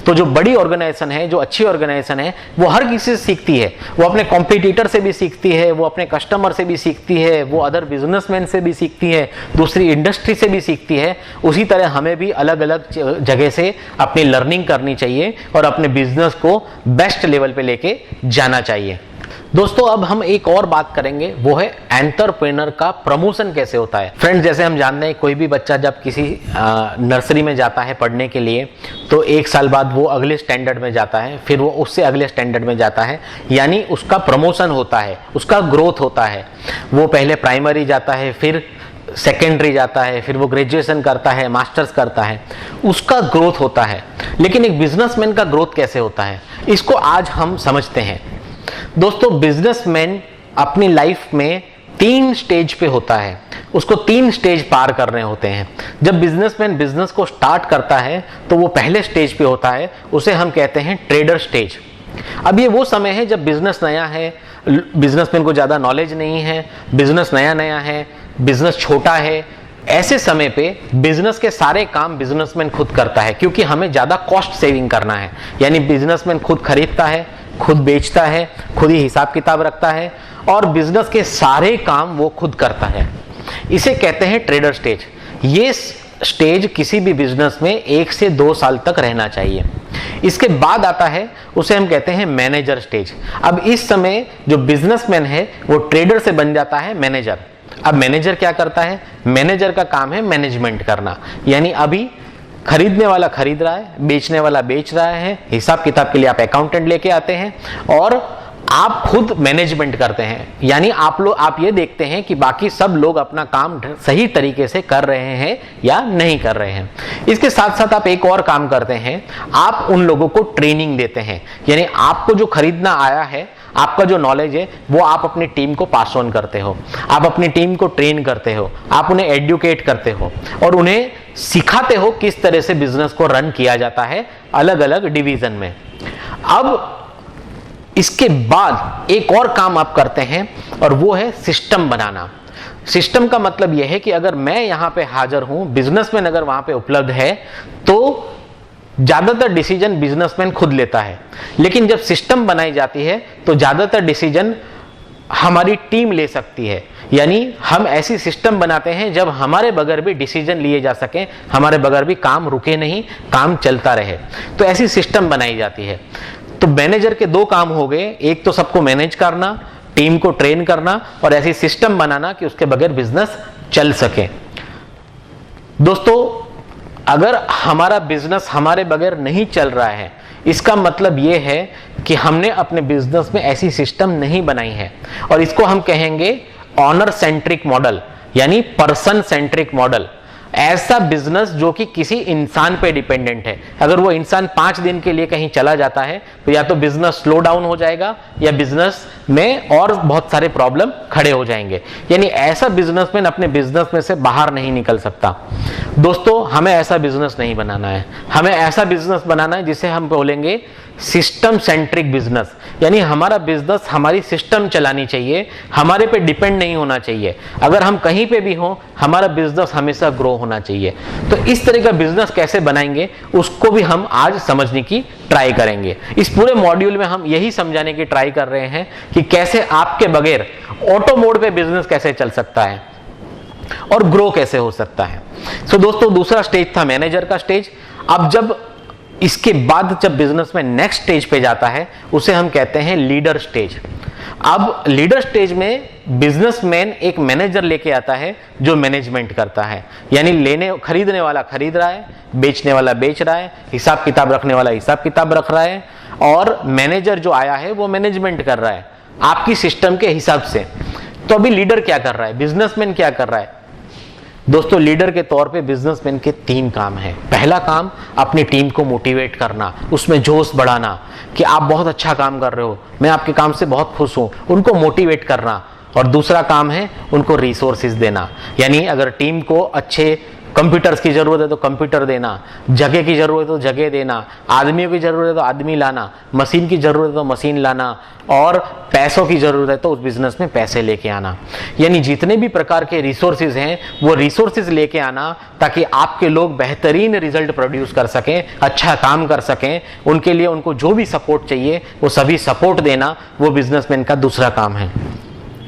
तो जो बड़ी ऑर्गेनाइजेशन है, जो अच्छी ऑर्गेनाइजेशन है, वो हर किसी से सीखती है, वो अपने कॉम्पिटिटर से भी सीखती है, वो अपने कस्टमर से भी सीखती है, वो अदर बिजनेसमैन से भी सीखती है, दूसरी इंडस्ट्री से भी सीखती है। उसी तरह हमें भी अलग अलग जगह से अपनी लर्निंग करनी चाहिए और अपने बिजनेस को बेस्ट लेवल पे लेके जाना चाहिए। दोस्तों, अब हम एक और बात करेंगे, वो है एंटरप्रेन्योर का प्रमोशन कैसे होता है। फ्रेंड्स, जैसे हम जानते हैं कोई भी बच्चा जब किसी नर्सरी में जाता है पढ़ने के लिए, तो 1 साल बाद वो अगले स्टैंडर्ड में जाता है, फिर वो उससे अगले स्टैंडर्ड में जाता है, यानी उसका प्रमोशन होता है, उसका ग्रोथ होता है। वो पहले प्राइमरी जाता है, फिर सेकेंडरी जाता है, फिर वो ग्रेजुएशन करता है, मास्टर्स करता है, उसका ग्रोथ होता है। लेकिन एक बिजनेसमैन का ग्रोथ कैसे होता है, इसको आज हम समझते हैं। दोस्तों बिजनेसमैन अपनी लाइफ में 3 स्टेज पे होता है, उसको 3 स्टेज पार करने होते हैं। जब बिजनेसमैन बिजनेस को स्टार्ट करता है तो वो पहले स्टेज पे होता है, उसे हम कहते हैं ट्रेडर स्टेज। अब ये वो समय है जब बिजनेस नया है, बिजनेसमैन को ज्यादा नॉलेज नहीं है, बिजनेस नया नया है, बिजनेस छोटा है। ऐसे समय पे बिजनेस के सारे काम बिजनेसमैन खुद करता है, क्योंकि हमें ज्यादा कॉस्ट सेविंग करना है। यानी बिजनेसमैन खुद खरीदता है, खुद बेचता है, खुद ही हिसाब किताब रखता है और बिजनेस के सारे काम वो खुद करता है। इसे कहते हैं ट्रेडर स्टेज। ये स्टेज किसी भी बिजनेस में 1 से 2 साल तक रहना चाहिए। इसके बाद आता है, उसे हम कहते हैं मैनेजर स्टेज। अब इस समय जो बिजनेसमैन है वो ट्रेडर से बन जाता है मैनेजर। अब मैनेजर क्या करता है? मैनेजर का काम है मैनेजमेंट करना। यानी अभी खरीदने वाला खरीद रहा है, बेचने वाला बेच रहा है, हिसाब किताब के लिए आप अकाउंटेंट लेके आते हैं और आप खुद मैनेजमेंट करते हैं। यानी आप ये देखते हैं कि बाकी सब लोग अपना काम सही तरीके से कर रहे हैं या नहीं कर रहे हैं। इसके साथ साथ आप एक और काम करते हैं, आप उन लोगों को ट्रेनिंग देते हैं। यानी आपको जो खरीदना आया है, आपका जो नॉलेज है वो आप अपनी टीम को पास ऑन करते हो, आप अपनी टीम को ट्रेन करते हो, आप उन्हें एडुकेट करते हो और उन्हें सिखाते हो किस तरह से बिजनेस को रन किया जाता है अलग अलग डिवीजन में। अब इसके बाद एक और काम आप करते हैं और वो है सिस्टम बनाना। सिस्टम का मतलब यह है कि अगर मैं यहां पे हाजिर हूं, बिजनेसमैन अगर वहां पे उपलब्ध है, तो ज्यादातर डिसीजन बिजनेसमैन खुद लेता है। लेकिन जब सिस्टम बनाई जाती है तो ज्यादातर डिसीजन हमारी टीम ले सकती है। यानी हम ऐसी सिस्टम बनाते हैं जब हमारे बगैर भी डिसीजन लिए जा सकें, हमारे बगैर भी काम रुके नहीं, काम चलता रहे। तो ऐसी सिस्टम बनाई जाती है। तो मैनेजर के 2 काम हो गए, एक तो सबको मैनेज करना, टीम को ट्रेन करना और ऐसी सिस्टम बनाना कि उसके बगैर बिजनेस चल सके। दोस्तों अगर हमारा बिजनेस हमारे बगैर नहीं चल रहा है, इसका मतलब यह है कि हमने अपने बिजनेस में ऐसी सिस्टम नहीं बनाई है और इसको हम कहेंगे ऑनर सेंट्रिक मॉडल, यानी पर्सन सेंट्रिक मॉडल। ऐसा बिजनेस जो कि किसी इंसान पे डिपेंडेंट है। अगर वो इंसान 5 दिन के लिए कहीं चला जाता है तो या तो बिजनेस स्लो डाउन हो जाएगा या बिजनेस में और बहुत सारे प्रॉब्लम खड़े हो जाएंगे। यानी ऐसा बिजनेसमैन अपने बिजनेस में से बाहर नहीं निकल सकता। दोस्तों हमें ऐसा बिजनेस नहीं बनाना है, हमें ऐसा बिजनेस बनाना है जिसे हम बोलेंगे सिस्टम सेंट्रिक बिजनेस। यानी हमारा बिजनेस हमारी सिस्टम चलानी चाहिए, हमारे पे डिपेंड नहीं होना चाहिए। अगर हम कहीं पे भी हों, हमारा बिजनेस हमेशा ग्रो होना चाहिए। तो इस तरह का बिजनेस कैसे बनाएंगे उसको भी हम आज समझने की ट्राई करेंगे। इस पूरे मॉड्यूल में हम यही समझाने की ट्राई कर रहे हैं कि कैसे आपके बगैर ऑटो मोड पे बिजनेस कैसे चल सकता है और ग्रो कैसे हो सकता है। सो दोस्तों दूसरा स्टेज था मैनेजर का स्टेज। अब जब इसके बाद जब बिजनेस में नेक्स्ट स्टेज पे जाता है उसे हम कहते हैं लीडर स्टेज। अब लीडर स्टेज में बिजनेसमैन एक मैनेजर लेके आता है जो मैनेजमेंट करता है। यानी खरीदने वाला खरीद रहा है, बेचने वाला बेच रहा है, हिसाब किताब रखने वाला हिसाब किताब रख रहा है और मैनेजर जो आया है वो मैनेजमेंट कर रहा है आपकी सिस्टम के हिसाब से। तो अभी लीडर क्या कर रहा है, बिजनेसमैन क्या कर रहा है? दोस्तों लीडर के तौर पे बिजनेसमैन के 3 काम हैं। पहला काम अपनी टीम को मोटिवेट करना, उसमें जोश बढ़ाना कि आप बहुत अच्छा काम कर रहे हो, मैं आपके काम से बहुत खुश हूं, उनको मोटिवेट करना। और दूसरा काम है उनको रिसोर्सेज देना। यानी अगर टीम को अच्छे कंप्यूटर्स की जरूरत है तो कंप्यूटर देना, जगह की जरूरत है तो जगह देना, आदमियों की जरूरत है तो आदमी लाना, मशीन की जरूरत है तो मशीन लाना और पैसों की जरूरत है तो उस बिजनेस में पैसे लेके आना। यानी जितने भी प्रकार के रिसोर्सेज हैं वो रिसोर्सेज लेके आना ताकि आपके लोग बेहतरीन रिजल्ट प्रोड्यूस कर सकें, अच्छा काम कर सकें। उनके लिए उनको जो भी सपोर्ट चाहिए वो सभी सपोर्ट देना, वो बिजनेसमैन का दूसरा काम है।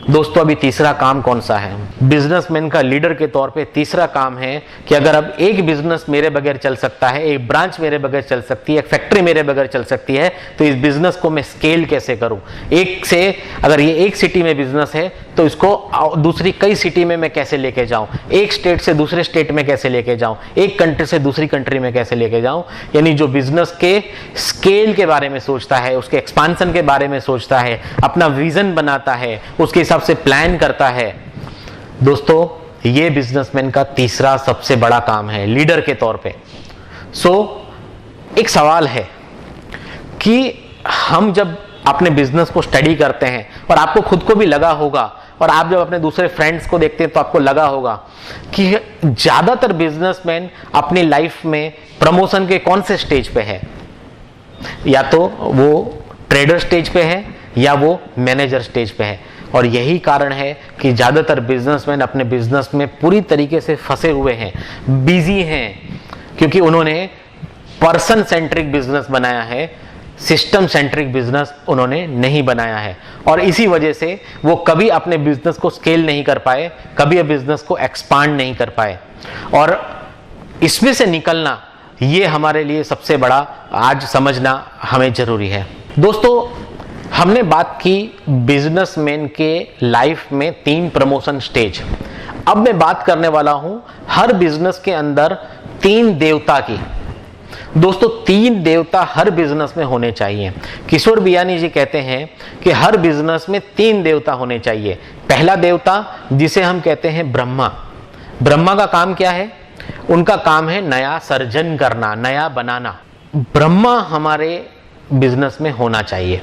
दोस्तों अभी तीसरा काम कौन सा है? बिजनेसमैन का लीडर के तौर पे तीसरा काम है कि अगर अब एक बिजनेस मेरे बगैर चल सकता है, एक ब्रांच मेरे बगैर चल सकती है, एक फैक्ट्री मेरे बगैर चल सकती है, तो इस बिजनेस को मैं स्केल कैसे करूं? एक से अगर ये एक सिटी में बिजनेस है तो इसको दूसरी कई सिटी में मैं कैसे लेके जाऊं, एक स्टेट से दूसरे स्टेट में कैसे लेके जाऊं, एक कंट्री से दूसरी कंट्री में कैसे लेके जाऊं। यानी जो बिजनेस के स्केल के बारे में सोचता है, उसके एक्सपांशन के बारे में सोचता है, अपना विजन बनाता है, उसके हिसाब से प्लान करता है। दोस्तों ये बिजनेसमैन का तीसरा सबसे बड़ा काम है लीडर के तौर पे। एक सवाल है कि हम जब अपने बिजनेस को स्टडी करते हैं और आपको खुद को भी लगा होगा और आप जब अपने दूसरे फ्रेंड्स को देखते हैं तो आपको लगा होगा कि ज्यादातर बिजनेसमैन अपनी लाइफ में प्रमोशन के कौन से स्टेज पे है, या तो वो ट्रेडर स्टेज पे है या वो मैनेजर स्टेज पे है। और यही कारण है कि ज्यादातर बिजनेसमैन अपने बिजनेस में पूरी तरीके से फंसे हुए हैं, बिजी हैं, क्योंकि उन्होंने पर्सन सेंट्रिक बिजनेस बनाया है, सिस्टम सेंट्रिक बिजनेस उन्होंने नहीं बनाया है। और इसी वजह से वो कभी अपने बिजनेस को स्केल नहीं कर पाए, कभी बिजनेस को एक्सपांड नहीं कर पाए। और इसमें से निकलना ये हमारे लिए सबसे बड़ा आज समझना हमें जरूरी है। दोस्तों, हमने बात की बिजनेसमैन के लाइफ में 3 प्रमोशन स्टेज। अब मैं बात करने वाला हूं हर बिजनेस के अंदर 3 देवता की। दोस्तों, 3 देवता हर बिजनेस में होने चाहिए। किशोर बियानी जी कहते हैं कि हर बिजनेस में 3 देवता होने चाहिए। पहला देवता जिसे हम कहते हैं ब्रह्मा। ब्रह्मा का काम क्या है? उनका काम है नया सर्जन करना, नया बनाना। ब्रह्मा हमारे बिजनेस में होना चाहिए।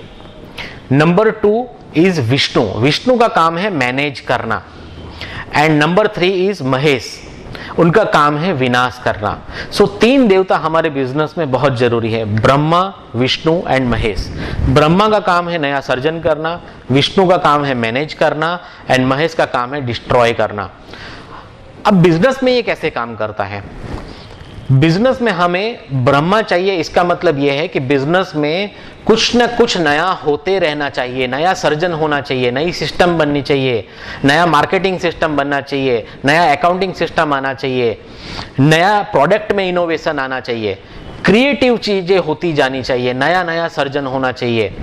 Number 2 is Vishnu. विष्णु का काम है मैनेज करना। And number 3 is Mahesh. उनका काम है विनाश करना। सो 3 देवता हमारे बिजनेस में बहुत जरूरी है, ब्रह्मा, विष्णु एंड महेश। ब्रह्मा का काम है नया सर्जन करना, विष्णु का काम है मैनेज करना एंड महेश का काम है डिस्ट्रॉय करना। अब बिजनेस में ये कैसे काम करता है? बिजनेस में हमें ब्रह्मा चाहिए। इसका मतलब यह है कि बिजनेस में कुछ न कुछ नया होते रहना चाहिए, नया सर्जन होना चाहिए, नई सिस्टम बननी चाहिए, नया मार्केटिंग सिस्टम बनना चाहिए, नया अकाउंटिंग सिस्टम आना चाहिए, नया प्रोडक्ट में इनोवेशन आना चाहिए, क्रिएटिव चीजें होती जानी चाहिए, नया नया सर्जन होना चाहिए।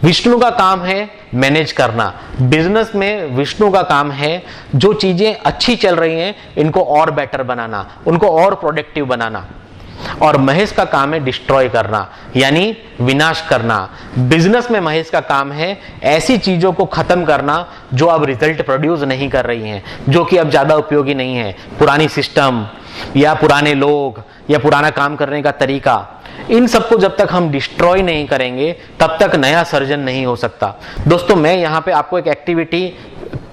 विष्णु का काम है मैनेज करना। बिजनेस में विष्णु का काम है जो चीजें अच्छी चल रही हैं इनको और बेटर बनाना, उनको और प्रोडक्टिव बनाना। और महेश का काम है डिस्ट्रॉय करना, यानी विनाश करना। बिजनेस में महेश का काम है ऐसी चीजों को खत्म करना जो अब रिजल्ट प्रोड्यूस नहीं कर रही हैं, जो कि अब ज्यादा उपयोगी नहीं है। पुरानी सिस्टम या पुराने लोग या पुराना काम करने का तरीका, इन सबको जब तक हम डिस्ट्रॉय नहीं करेंगे तब तक नया सर्जन नहीं हो सकता। दोस्तों, मैं यहां पे आपको एक एक्टिविटी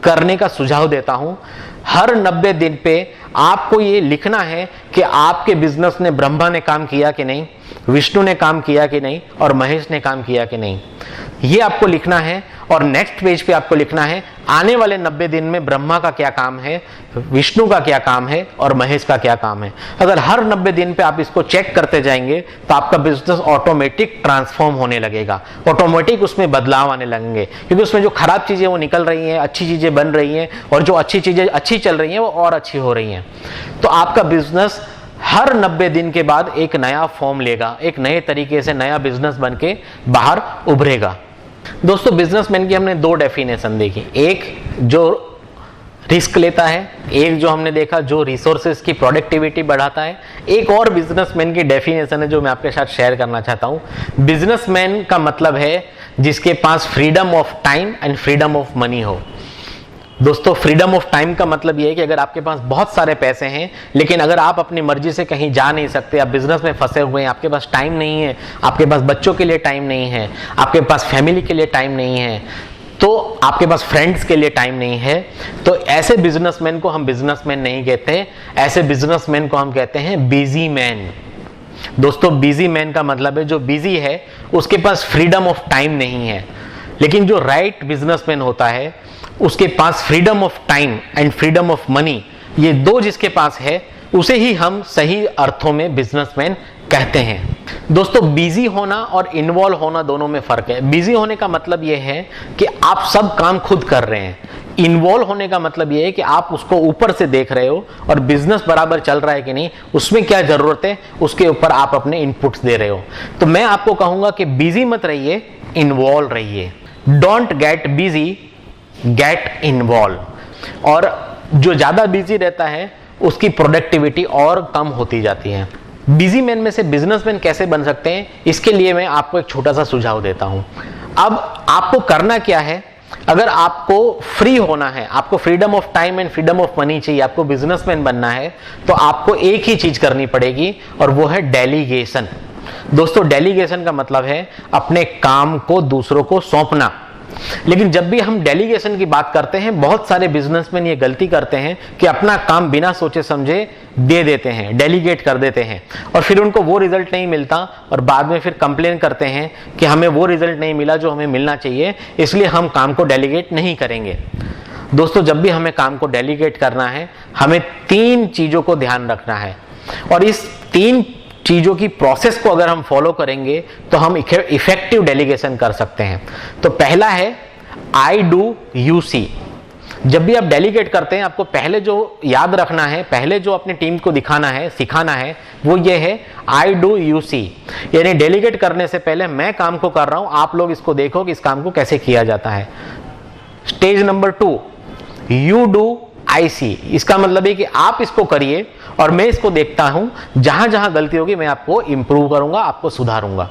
करने का सुझाव देता हूं। हर 90 दिन पे आपको ये लिखना है कि आपके बिजनेस ने ब्रह्मा ने काम किया कि नहीं, विष्णु ने काम किया कि नहीं और महेश ने काम किया कि नहीं। ये आपको लिखना है और नेक्स्ट पेज पे आपको लिखना है आने वाले 90 दिन में ब्रह्मा का क्या काम है, विष्णु का क्या काम है और महेश का क्या काम है। अगर हर 90 दिन पे आप इसको चेक करते जाएंगे तो आपका बिजनेस ऑटोमेटिक ट्रांसफॉर्म होने लगेगा, ऑटोमेटिक उसमें बदलाव आने लगेंगे, क्योंकि उसमें जो खराब चीजें वो निकल रही हैं, अच्छी चीजें बन रही हैं और जो अच्छी चीजें अच्छी चल रही हैं वो और अच्छी हो रही हैं। तो आपका बिजनेस हर 90 दिन के बाद एक नया फॉर्म लेगा, एक नए तरीके से नया बिजनेस बन के बाहर उभरेगा। दोस्तों, बिजनेसमैन की हमने 2 डेफिनेशन देखी, एक जो रिस्क लेता है, एक जो हमने देखा जो रिसोर्सेज की प्रोडक्टिविटी बढ़ाता है। एक और बिजनेसमैन की डेफिनेशन है जो मैं आपके साथ शेयर करना चाहता हूं। बिजनेसमैन का मतलब है जिसके पास freedom of time and freedom of money हो। दोस्तों, फ्रीडम ऑफ टाइम का मतलब यह है कि अगर आपके पास बहुत सारे पैसे हैं लेकिन अगर आप अपनी मर्जी से कहीं जा नहीं सकते, आप बिजनेस में फंसे हुए हैं, आपके पास टाइम नहीं है, आपके पास बच्चों के लिए टाइम नहीं है, आपके पास फैमिली के लिए टाइम नहीं है, तो आपके पास फ्रेंड्स के लिए टाइम नहीं है, तो ऐसे बिजनेसमैन को हम बिजनेसमैन नहीं कहते, ऐसे बिजनेसमैन को हम कहते हैं बिजी मैन। दोस्तों, बिजी मैन का मतलब है जो बिजी है उसके पास फ्रीडम ऑफ टाइम नहीं है, लेकिन जो राइट बिजनेसमैन होता है उसके पास freedom of time and freedom of money, ये 2 जिसके पास है उसे ही हम सही अर्थों में बिजनेसमैन कहते हैं। दोस्तों, बिजी होना और इन्वॉल्व होना दोनों में फर्क है। बिजी होने का मतलब यह है कि आप सब काम खुद कर रहे हैं। इन्वॉल्व होने का मतलब यह है कि आप उसको ऊपर से देख रहे हो और बिजनेस बराबर चल रहा है कि नहीं, उसमें क्या जरूरत है उसके ऊपर आप अपने इनपुट्स दे रहे हो। तो मैं आपको कहूंगा कि बिजी मत रहिए, इन्वॉल्व रहिए। Don't get busy, get involve. और जो ज्यादा बिजी रहता है उसकी प्रोडक्टिविटी और कम होती जाती है। बिजी मैन में से बिजनेसमैन कैसे बन सकते हैं, इसके लिए मैं आपको एक छोटा सा सुझाव देता हूं। अब आपको करना क्या है, अगर आपको फ्री होना है, आपको freedom of time and freedom of money चाहिए, आपको बिजनेसमैन बनना है, तो आपको एक ही चीज करनी पड़ेगी और वो है डेलीगेशन। दोस्तों डेलीगेशन का मतलब है अपने काम को दूसरों को सौंपना। लेकिन जब भी हम डेलीगेशन की बात करते हैं, बहुत सारे बिजनेसमैन ये गलती करते हैं कि अपना काम बिना सोचे समझे दे देते हैं, डेलीगेट कर देते हैं, और फिर उनको वो रिजल्ट नहीं मिलता और बाद में फिर कंप्लेन करते हैं कि हमें वो रिजल्ट नहीं मिला जो हमें मिलना चाहिए, इसलिए हम काम को डेलीगेट नहीं करेंगे। दोस्तों जब भी हमें काम को डेलीगेट करना है, हमें 3 चीजों को ध्यान रखना है, और इस 3 चीजों की प्रोसेस को अगर हम फॉलो करेंगे तो हम इफेक्टिव डेलीगेशन कर सकते हैं। तो पहला है आई डू यू सी। जब भी आप डेलीगेट करते हैं, आपको पहले जो याद रखना है, पहले जो अपनी टीम को दिखाना है, सिखाना है, वो ये है आई डू यू सी। यानी डेलीगेट करने से पहले मैं काम को कर रहा हूं, आप लोग इसको देखो कि इस काम को कैसे किया जाता है। Stage number 2, you do I see. इसका मतलब है कि आप इसको करिए और मैं इसको देखता हूं, जहां जहां गलती होगी मैं आपको इंप्रूव करूंगा, आपको सुधारूंगा।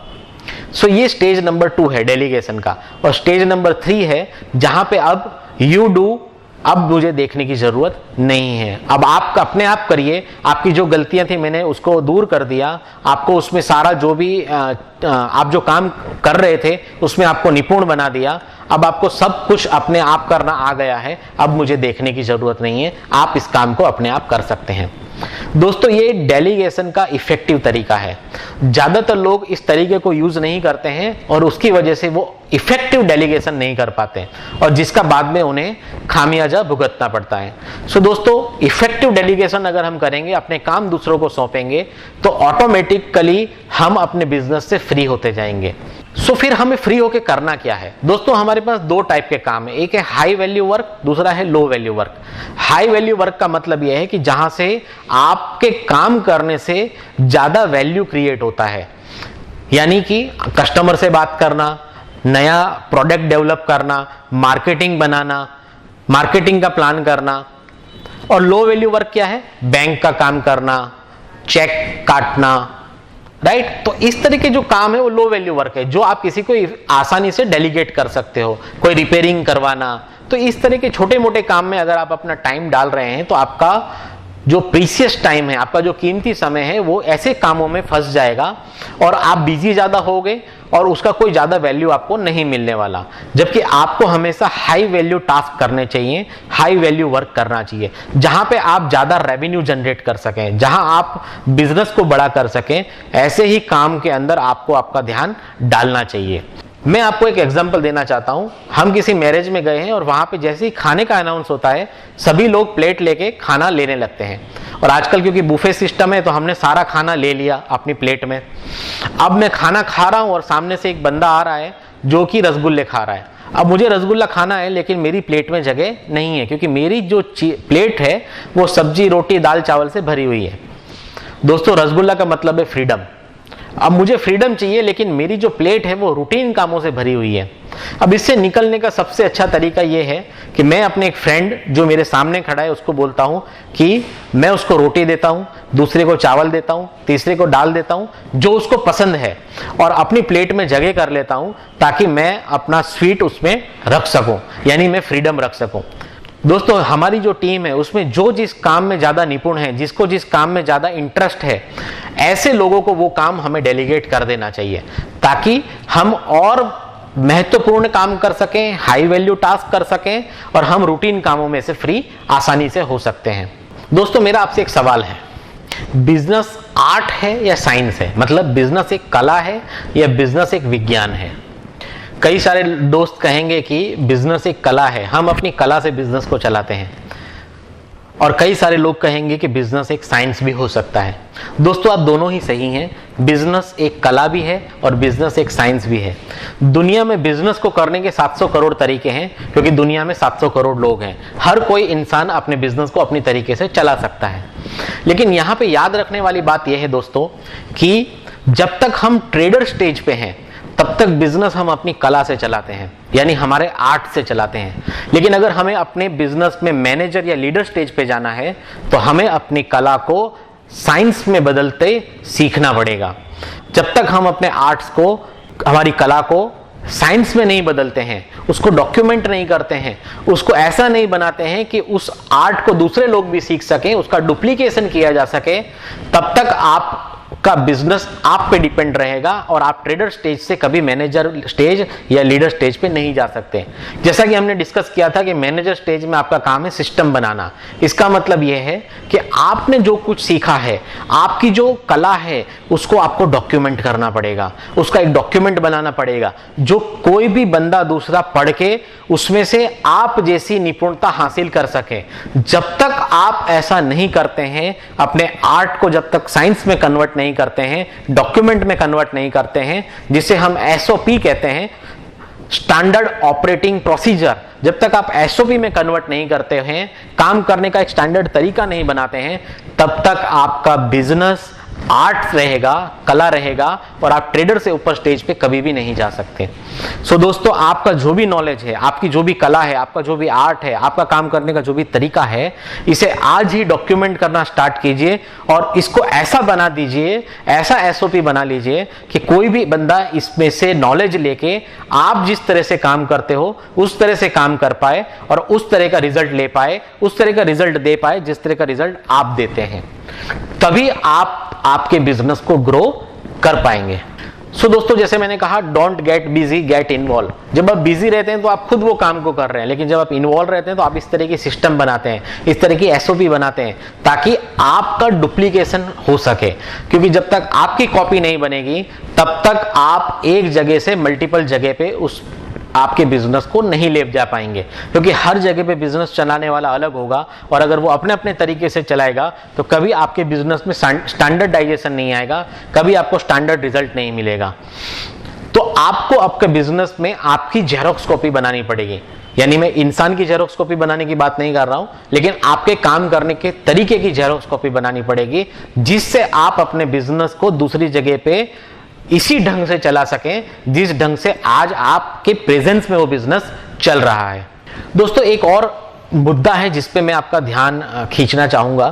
सो ये स्टेज नंबर 2 है डेलीगेशन का। और स्टेज नंबर 3 है जहां पे अब यू डू, अब मुझे देखने की जरूरत नहीं है, अब आप अपने आप करिए। आपकी जो गलतियां थी मैंने उसको दूर कर दिया, आपको उसमें सारा जो भी आप जो काम कर रहे थे उसमें आपको निपुण बना दिया। अब आपको सब कुछ अपने आप करना आ गया है, अब मुझे देखने की जरूरत नहीं है, आप इस काम को अपने आप कर सकते हैं। दोस्तों ये डेलीगेशन का इफेक्टिव तरीका है। ज्यादातर लोग इस तरीके को यूज नहीं करते हैं और उसकी वजह से वो इफेक्टिव डेलीगेशन नहीं कर पाते और जिसका बाद में उन्हें खामियाजा भुगतना पड़ता है। सो दोस्तों इफेक्टिव डेलीगेशन अगर हम करेंगे, अपने काम दूसरों को सौंपेंगे, तो ऑटोमेटिकली हम अपने बिजनेस से फ्री होते जाएंगे। सो फिर हमें फ्री होके करना क्या है? दोस्तों हमारे पास 2 टाइप के काम है, एक है हाई वैल्यू वर्क, दूसरा है low value work. High value work का मतलब यह है कि जहां से आपके काम करने से ज्यादा वैल्यू क्रिएट होता है, यानी कि कस्टमर से बात करना, नया प्रोडक्ट डेवलप करना, मार्केटिंग बनाना, मार्केटिंग का प्लान करना। और लो वैल्यू वर्क क्या है? बैंक का काम करना, चेक काटना, राइट। तो इस तरह के जो काम है वो लो वैल्यू वर्क है, जो आप किसी को आसानी से डेलीगेट कर सकते हो। कोई रिपेयरिंग करवाना, तो इस तरह के छोटे मोटे काम में अगर आप अपना टाइम डाल रहे हैं तो आपका जो प्रीशियस टाइम है, आपका जो कीमती समय है, वो ऐसे कामों में फंस जाएगा और आप बिजी ज्यादा होगे और उसका कोई ज्यादा वैल्यू आपको नहीं मिलने वाला। जबकि आपको हमेशा हाई वैल्यू टास्क करने चाहिए, हाई वैल्यू वर्क करना चाहिए, जहां पे आप ज्यादा रेवेन्यू जनरेट कर सकें, जहां आप बिजनेस को बड़ा कर सकें। ऐसे ही काम के अंदर आपको आपका ध्यान डालना चाहिए। मैं आपको एक एग्जांपल देना चाहता हूं। हम किसी मैरिज में गए हैं और वहां पे जैसे ही खाने का अनाउंस होता है, सभी लोग प्लेट लेके खाना लेने लगते हैं। और आजकल क्योंकि बुफे सिस्टम है तो हमने सारा खाना ले लिया अपनी प्लेट में। अब मैं खाना खा रहा हूं और सामने से एक बंदा आ रहा है जो कि रसगुल्ले खा रहा है। अब मुझे रसगुल्ला खाना है लेकिन मेरी प्लेट में जगह नहीं है, क्योंकि मेरी जो प्लेट है वो सब्जी, रोटी, दाल, चावल से भरी हुई है। दोस्तों रसगुल्ला का मतलब है फ्रीडम। अब मुझे फ्रीडम चाहिए लेकिन मेरी जो प्लेट है वो रूटीन कामों से भरी हुई है। अब इससे निकलने का सबसे अच्छा तरीका यह है कि मैं अपने एक फ्रेंड जो मेरे सामने खड़ा है उसको बोलता हूं कि मैं उसको रोटी देता हूं, दूसरे को चावल देता हूं, तीसरे को दाल देता हूं, जो उसको पसंद है, और अपनी प्लेट में जगह कर लेता हूं ताकि मैं अपना स्वीट उसमें रख सकूं, यानी मैं फ्रीडम रख सकूं। दोस्तों हमारी जो टीम है उसमें जो जिस काम में ज्यादा निपुण है, जिसको जिस काम में ज्यादा इंटरेस्ट है, ऐसे लोगों को वो काम हमें डेलीगेट कर देना चाहिए ताकि हम और महत्वपूर्ण काम कर सकें, हाई वैल्यू टास्क कर सकें और हम रूटीन कामों में से फ्री आसानी से हो सकते हैं। दोस्तों मेरा आपसे एक सवाल है, बिजनेस आर्ट है या साइंस है? मतलब बिजनेस एक कला है या बिजनेस एक विज्ञान है? कई सारे दोस्त कहेंगे कि बिजनेस एक कला है, हम अपनी कला से बिजनेस को चलाते हैं, और कई सारे लोग कहेंगे कि बिजनेस एक साइंस भी हो सकता है। दोस्तों आप दोनों ही सही हैं। बिजनेस एक कला भी है और बिजनेस एक साइंस भी है। दुनिया में बिजनेस को करने के 700 करोड़ तरीके हैं, क्योंकि दुनिया में 700 करोड़ लोग हैं। हर कोई इंसान अपने बिजनेस को अपनी तरीके से चला सकता है। लेकिन यहाँ पे याद रखने वाली बात यह है दोस्तों कि जब तक हम ट्रेडर स्टेज पे हैं तब तक बिजनेस हम अपनी कला से चलाते हैं, यानी हमारे आर्ट से चलाते हैं। लेकिन अगर हमें अपने बिजनेस में मैनेजर या लीडर स्टेज पे जाना है तो हमें अपनी कला को साइंस में बदलते सीखना पड़ेगा। जब तक हम अपने आर्ट्स को, हमारी कला को साइंस में नहीं बदलते हैं, उसको डॉक्यूमेंट नहीं करते हैं, उसको ऐसा नहीं बनाते हैं कि उस आर्ट को दूसरे लोग भी सीख सकें, उसका डुप्लीकेशन किया जा सके, तब तक आपका का बिजनेस आप पे डिपेंड रहेगा और आप ट्रेडर स्टेज से कभी मैनेजर स्टेज या लीडर स्टेज पे नहीं जा सकते। जैसा कि हमने डिस्कस किया था कि मैनेजर स्टेज में आपका काम है सिस्टम बनाना। इसका मतलब यह है कि आपने जो कुछ सीखा है, आपकी जो कला है, उसको आपको डॉक्यूमेंट करना पड़ेगा, उसका एक डॉक्यूमेंट बनाना पड़ेगा जो कोई भी बंदा दूसरा पढ़ के उसमें से आप जैसी निपुणता हासिल कर सके। जब तक आप ऐसा नहीं करते हैं, अपने आर्ट को जब तक साइंस में कन्वर्ट नहीं करते हैं, डॉक्यूमेंट में कन्वर्ट नहीं करते हैं, जिसे हम एसओपी कहते हैं, स्टैंडर्ड ऑपरेटिंग प्रोसीजर, जब तक आप एसओपी में कन्वर्ट नहीं करते हैं, काम करने का एक स्टैंडर्ड तरीका नहीं बनाते हैं, तब तक आपका बिजनेस आर्ट रहेगा, कला रहेगा और आप ट्रेडर से ऊपर स्टेज पे कभी भी नहीं जा सकते। सो दोस्तों, आपका जो भी नॉलेज है, आपकी जो भी कला है, आपका जो भी आर्ट है, आपका काम करने का जो भी तरीका है, इसे आज ही डॉक्यूमेंट करना स्टार्ट कीजिए और इसको ऐसा बना दीजिए, ऐसा एसओपी बना लीजिए कि कोई भी बंदा इसमें से नॉलेज लेके आप जिस तरह से काम करते हो उस तरह से काम कर पाए और उस तरह का रिजल्ट ले पाए, उस तरह का रिजल्ट दे पाए जिस तरह का रिजल्ट आप देते हैं। तभी आप आपके बिजनेस को ग्रो कर पाएंगे। सो दोस्तों, जैसे मैंने कहा, don't get busy, get involve. जब आप बिजी रहते हैं तो आप खुद वो काम को कर रहे हैं, लेकिन जब आप इन्वॉल्व रहते हैं तो आप इस तरह की सिस्टम बनाते हैं, इस तरह की एसओपी बनाते हैं ताकि आपका डुप्लीकेशन हो सके। क्योंकि जब तक आपकी कॉपी नहीं बनेगी तब तक आप एक जगह से मल्टीपल जगह पे उस आपके बिजनेस को नहीं ले जा पाएंगे, क्योंकि हर जगह पे बिजनेस चलाने वाला अलग होगा और अगर वो अपने अपने तरीके से चलाएगा तो कभी आपके बिजनेस में स्टैंडर्डाइजेशन नहीं आएगा, कभी आपको स्टैंडर्ड रिजल्ट नहीं मिलेगा। तो आपको आपके बिजनेस में आपकी जेरोक्स कॉपी बनानी पड़ेगी। यानी मैं इंसान की जेरोक्स कॉपी बनाने की बात नहीं कर रहा हूं, लेकिन आपके काम करने के तरीके की जेरोक्स कॉपी बनानी पड़ेगी, जिससे आप अपने बिजनेस को दूसरी जगह पे इसी ढंग से चला सकें जिस ढंग से आज आपके प्रेजेंस में वो बिजनेस चल रहा है। दोस्तों, एक और मुद्दा है जिस पे मैं आपका ध्यान खींचना चाहूंगा,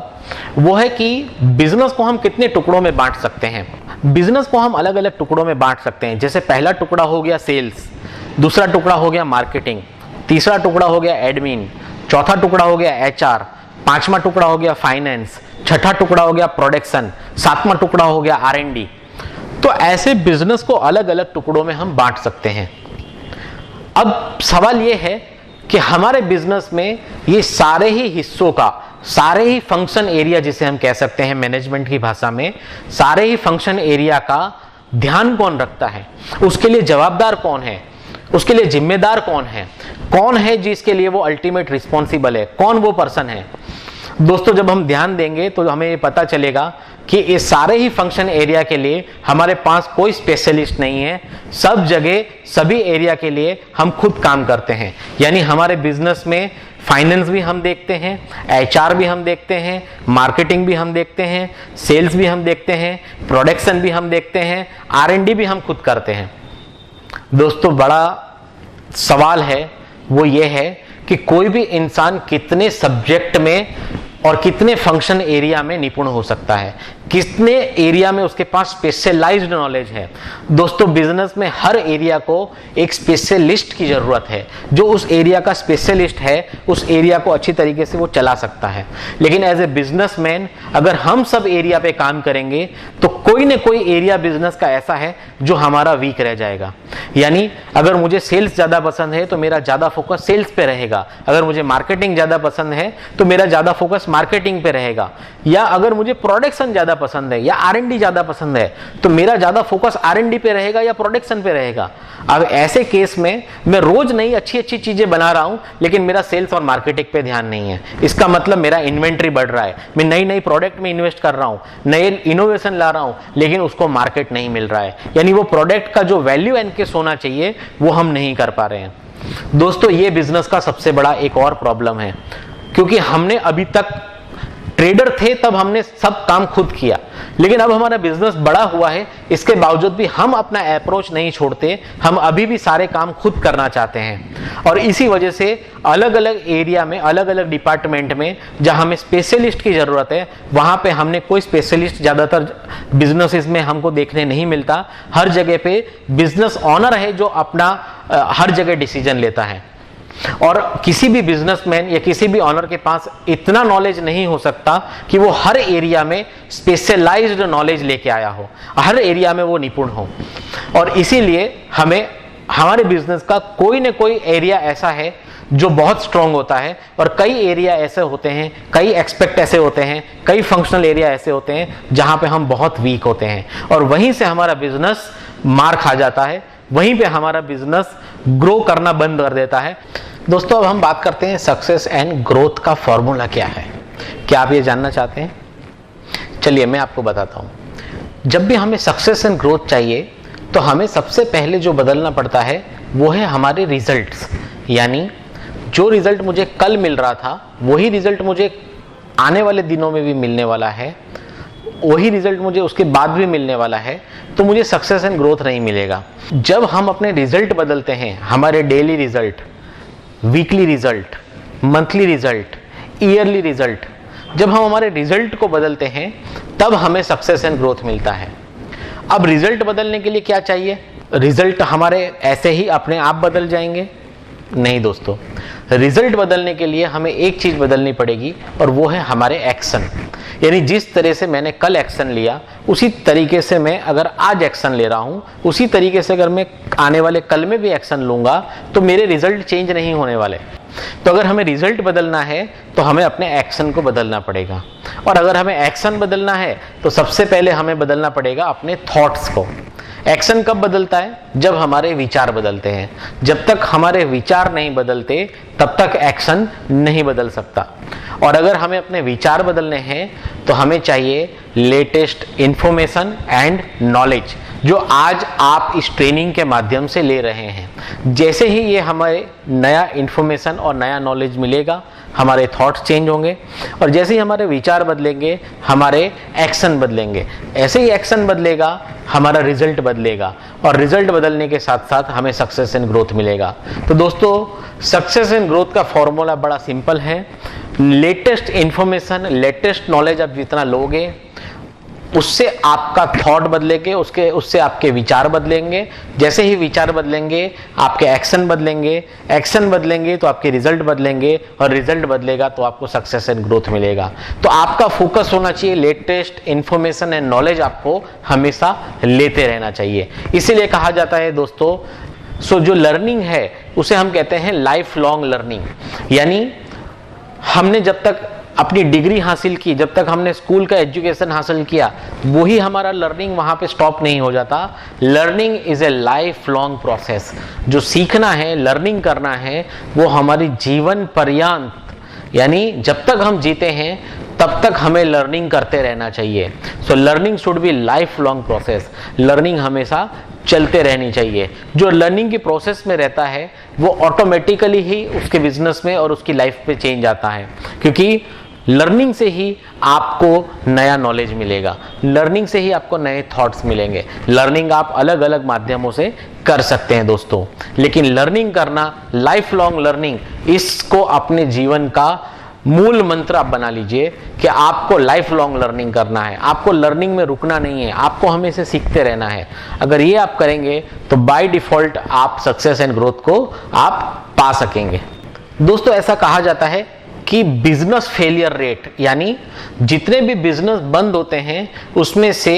वो है कि बिजनेस को हम कितने टुकड़ों में बांट सकते हैं। बिजनेस को हम अलग अलग टुकड़ों में बांट सकते हैं। जैसे पहला टुकड़ा हो गया सेल्स, दूसरा टुकड़ा हो गया मार्केटिंग, तीसरा टुकड़ा हो गया एडमिन, चौथा टुकड़ा हो गया एचआर, पांचवा टुकड़ा हो गया फाइनेंस, छठा टुकड़ा हो गया प्रोडक्शन, सातवां टुकड़ा हो गया आरएनडी। तो ऐसे बिजनेस को अलग अलग टुकड़ों में हम बांट सकते हैं। अब सवाल यह है कि हमारे बिजनेस में ये सारे ही हिस्सों का, सारे ही फंक्शन एरिया जिसे हम कह सकते हैं मैनेजमेंट की भाषा में, सारे ही फंक्शन एरिया का ध्यान कौन रखता है, उसके लिए जवाबदार कौन है, उसके लिए जिम्मेदार कौन है जिसके लिए वो अल्टीमेट रिस्पॉन्सिबल है, कौन वो पर्सन है। दोस्तों, जब हम ध्यान देंगे तो हमें ये पता चलेगा कि ये सारे ही फंक्शन एरिया के लिए हमारे पास कोई स्पेशलिस्ट नहीं है। सब जगह सभी एरिया के लिए हम खुद काम करते हैं। यानी हमारे बिजनेस में फाइनेंस भी हम देखते हैं, एचआर भी हम देखते हैं, मार्केटिंग भी हम देखते हैं, सेल्स भी हम देखते हैं, प्रोडक्शन भी हम देखते हैं, आरएनडी भी हम खुद करते हैं। दोस्तों, बड़ा सवाल है वो ये है कि कोई भी इंसान कितने सब्जेक्ट में और कितने फंक्शन एरिया में निपुण हो सकता है, कितने एरिया में उसके पास स्पेशलाइज्ड नॉलेज है। दोस्तों, बिजनेस में हर एरिया को एक स्पेशलिस्ट की जरूरत है। जो उस एरिया का स्पेशलिस्ट है उस एरिया को अच्छी तरीके से वो चला सकता है। लेकिन एज ए बिजनेसमैन अगर हम सब एरिया पे काम करेंगे तो कोई ना कोई एरिया बिजनेस का ऐसा है जो हमारा वीक रह जाएगा। यानी अगर मुझे सेल्स ज्यादा पसंद है तो मेरा ज्यादा फोकस सेल्स पे रहेगा, अगर मुझे मार्केटिंग ज्यादा पसंद है तो मेरा ज्यादा फोकस मार्केटिंग पे रहेगा, या अगर मुझे प्रोडक्शन ज्यादा पसंद है या आरएनडी ज्यादा पसंद है तो मेरा ज्यादा फोकस आरएनडी पे रहेगा या प्रोडक्शन पे रहेगा। अब ऐसे केस में मैं रोज नई अच्छी अच्छी चीजें बना रहा हूं लेकिन मेरा सेल्स और मार्केटिंग पे ध्यान नहीं है। इसका मतलब मेरा इन्वेंट्री बढ़ रहा है, मैं नई नई प्रोडक्ट में इन्वेस्ट कर रहा हूं, नए इनोवेशन ला रहा हूं, लेकिन उसको मार्केट नहीं मिल रहा है। यानी वो प्रोडक्ट का जो वैल्यू एनकेस होना चाहिए वो हम नहीं कर पा रहे हैं। दोस्तों, ये बिजनेस का सबसे बड़ा एक और प्रॉब्लम है, क्योंकि हमने अभी तक ट्रेडर थे तब हमने सब काम खुद किया, लेकिन अब हमारा बिजनेस बड़ा हुआ है, इसके बावजूद भी हम अपना अप्रोच नहीं छोड़ते, हम अभी भी सारे काम खुद करना चाहते हैं। और इसी वजह से अलग अलग एरिया में, अलग अलग डिपार्टमेंट में जहां हमें स्पेशलिस्ट की जरूरत है वहां पे हमने कोई स्पेशलिस्ट ज्यादातर बिजनेसेस में हमको देखने नहीं मिलता। हर जगह पे बिजनेस ऑनर है जो अपना हर जगह डिसीजन लेता है। और किसी भी बिजनेसमैन या किसी भी ऑनर के पास इतना नॉलेज नहीं हो सकता कि वो हर एरिया में स्पेशलाइज्ड नॉलेज लेके आया हो, हर एरिया में वो निपुण हो। और इसीलिए हमें हमारे बिजनेस का कोई ना कोई एरिया ऐसा है जो बहुत स्ट्रांग होता है, और कई एरिया ऐसे होते हैं, कई एस्पेक्ट ऐसे होते हैं, कई फंक्शनल एरिया ऐसे होते हैं जहां पे हम बहुत वीक होते हैं, और वहीं से हमारा बिजनेस मार खा जाता है, वहीं पे हमारा बिजनेस ग्रो करना बंद कर देता है। दोस्तों, अब हम बात करते हैं सक्सेस एंड ग्रोथ का फॉर्मूला क्या है। क्या आप ये जानना चाहते हैं? चलिए मैं आपको बताता हूं। जब भी हमें सक्सेस एंड ग्रोथ चाहिए तो हमें सबसे पहले जो बदलना पड़ता है वो है हमारे रिजल्ट्स। यानी जो रिजल्ट मुझे कल मिल रहा था वही रिजल्ट मुझे आने वाले दिनों में भी मिलने वाला है, वही रिजल्ट मुझे उसके बाद भी मिलने वाला है, तो मुझे सक्सेस एंड ग्रोथ नहीं मिलेगा। जब हम अपने रिजल्ट बदलते हैं, हमारे daily result, weekly result, monthly result, yearly result, जब हम हमारे रिजल्ट को बदलते हैं तब हमें सक्सेस एंड ग्रोथ मिलता है। अब रिजल्ट बदलने के लिए क्या चाहिए? रिजल्ट हमारे ऐसे ही अपने आप बदल जाएंगे? नहीं दोस्तों, रिजल्ट बदलने के लिए हमें एक चीज बदलनी पड़ेगी, और वो है हमारे एक्शन। यानी जिस तरह से मैंने कल एक्शन लिया उसी तरीके से मैं अगर आज एक्शन ले रहा हूं, उसी तरीके से अगर मैं आने वाले कल में भी एक्शन लूंगा तो मेरे रिजल्ट चेंज नहीं होने वाले। तो अगर हमें रिजल्ट बदलना है तो हमें अपने एक्शन को बदलना पड़ेगा, और अगर हमें एक्शन बदलना है तो सबसे पहले हमें बदलना पड़ेगा अपने थॉट्स को। एक्शन कब बदलता है? जब हमारे विचार बदलते हैं। जब तक हमारे विचार नहीं बदलते तब तक एक्शन नहीं बदल सकता। और अगर हमें अपने विचार बदलने हैं तो हमें चाहिए लेटेस्ट इंफॉर्मेशन एंड नॉलेज, जो आज आप इस ट्रेनिंग के माध्यम से ले रहे हैं। जैसे ही ये हमें नया इंफॉर्मेशन और नया नॉलेज मिलेगा, हमारे थॉट्स चेंज होंगे, और जैसे ही हमारे विचार बदलेंगे हमारे एक्शन बदलेंगे। ऐसे ही एक्शन बदलेगा हमारा रिजल्ट बदलेगा, और रिजल्ट बदलने के साथ साथ हमें सक्सेस एंड ग्रोथ मिलेगा। तो दोस्तों, सक्सेस एंड ग्रोथ का फॉर्मूला बड़ा सिंपल है। लेटेस्ट इंफॉर्मेशन, लेटेस्ट नॉलेज आप जितना लोगे उससे आपका थॉट बदलेंगे, उससे आपके विचार बदलेंगे। जैसे ही विचार बदलेंगे आपके एक्शन बदलेंगे, एक्शन बदलेंगे तो आपके रिजल्ट बदलेंगे, और रिजल्ट बदलेगा तो आपको सक्सेस एंड ग्रोथ मिलेगा। तो आपका फोकस होना चाहिए लेटेस्ट इंफॉर्मेशन एंड नॉलेज, आपको हमेशा लेते रहना चाहिए। इसीलिए कहा जाता है दोस्तों, जो लर्निंग है उसे हम कहते हैं लाइफ लॉन्ग लर्निंग। यानी हमने जब तक अपनी डिग्री हासिल की, जब तक हमने स्कूल का एजुकेशन हासिल किया, वही हमारा लर्निंग वहां पे स्टॉप नहीं हो जाता। Learning is a life long process. जो सीखना है, लर्निंग करना है, वो हमारी जीवन पर्यंत, यानी जब तक हम जीते हैं तब तक हमें लर्निंग करते रहना चाहिए। So learning should be life long process. Learning हमेशा चलते रहनी चाहिए। जो लर्निंग की प्रोसेस में रहता है वो ऑटोमेटिकली ही उसके बिजनेस में और उसकी लाइफ पे चेंज आता है, क्योंकि लर्निंग से ही आपको नया नॉलेज मिलेगा, लर्निंग से ही आपको नए थॉट्स मिलेंगे। लर्निंग आप अलग अलग माध्यमों से कर सकते हैं दोस्तों, लेकिन लर्निंग करना, लाइफ लॉन्ग लर्निंग, इसको अपने जीवन का मूल मंत्र आप बना लीजिए कि आपको लाइफ लॉन्ग लर्निंग करना है। आपको लर्निंग में रुकना नहीं है, आपको हमेशा सीखते रहना है। अगर ये आप करेंगे तो बाय डिफॉल्ट आप सक्सेस एंड ग्रोथ को आप पा सकेंगे। दोस्तों, ऐसा कहा जाता है कि बिजनेस फेलियर रेट, यानी जितने भी बिजनेस बंद होते हैं उसमें से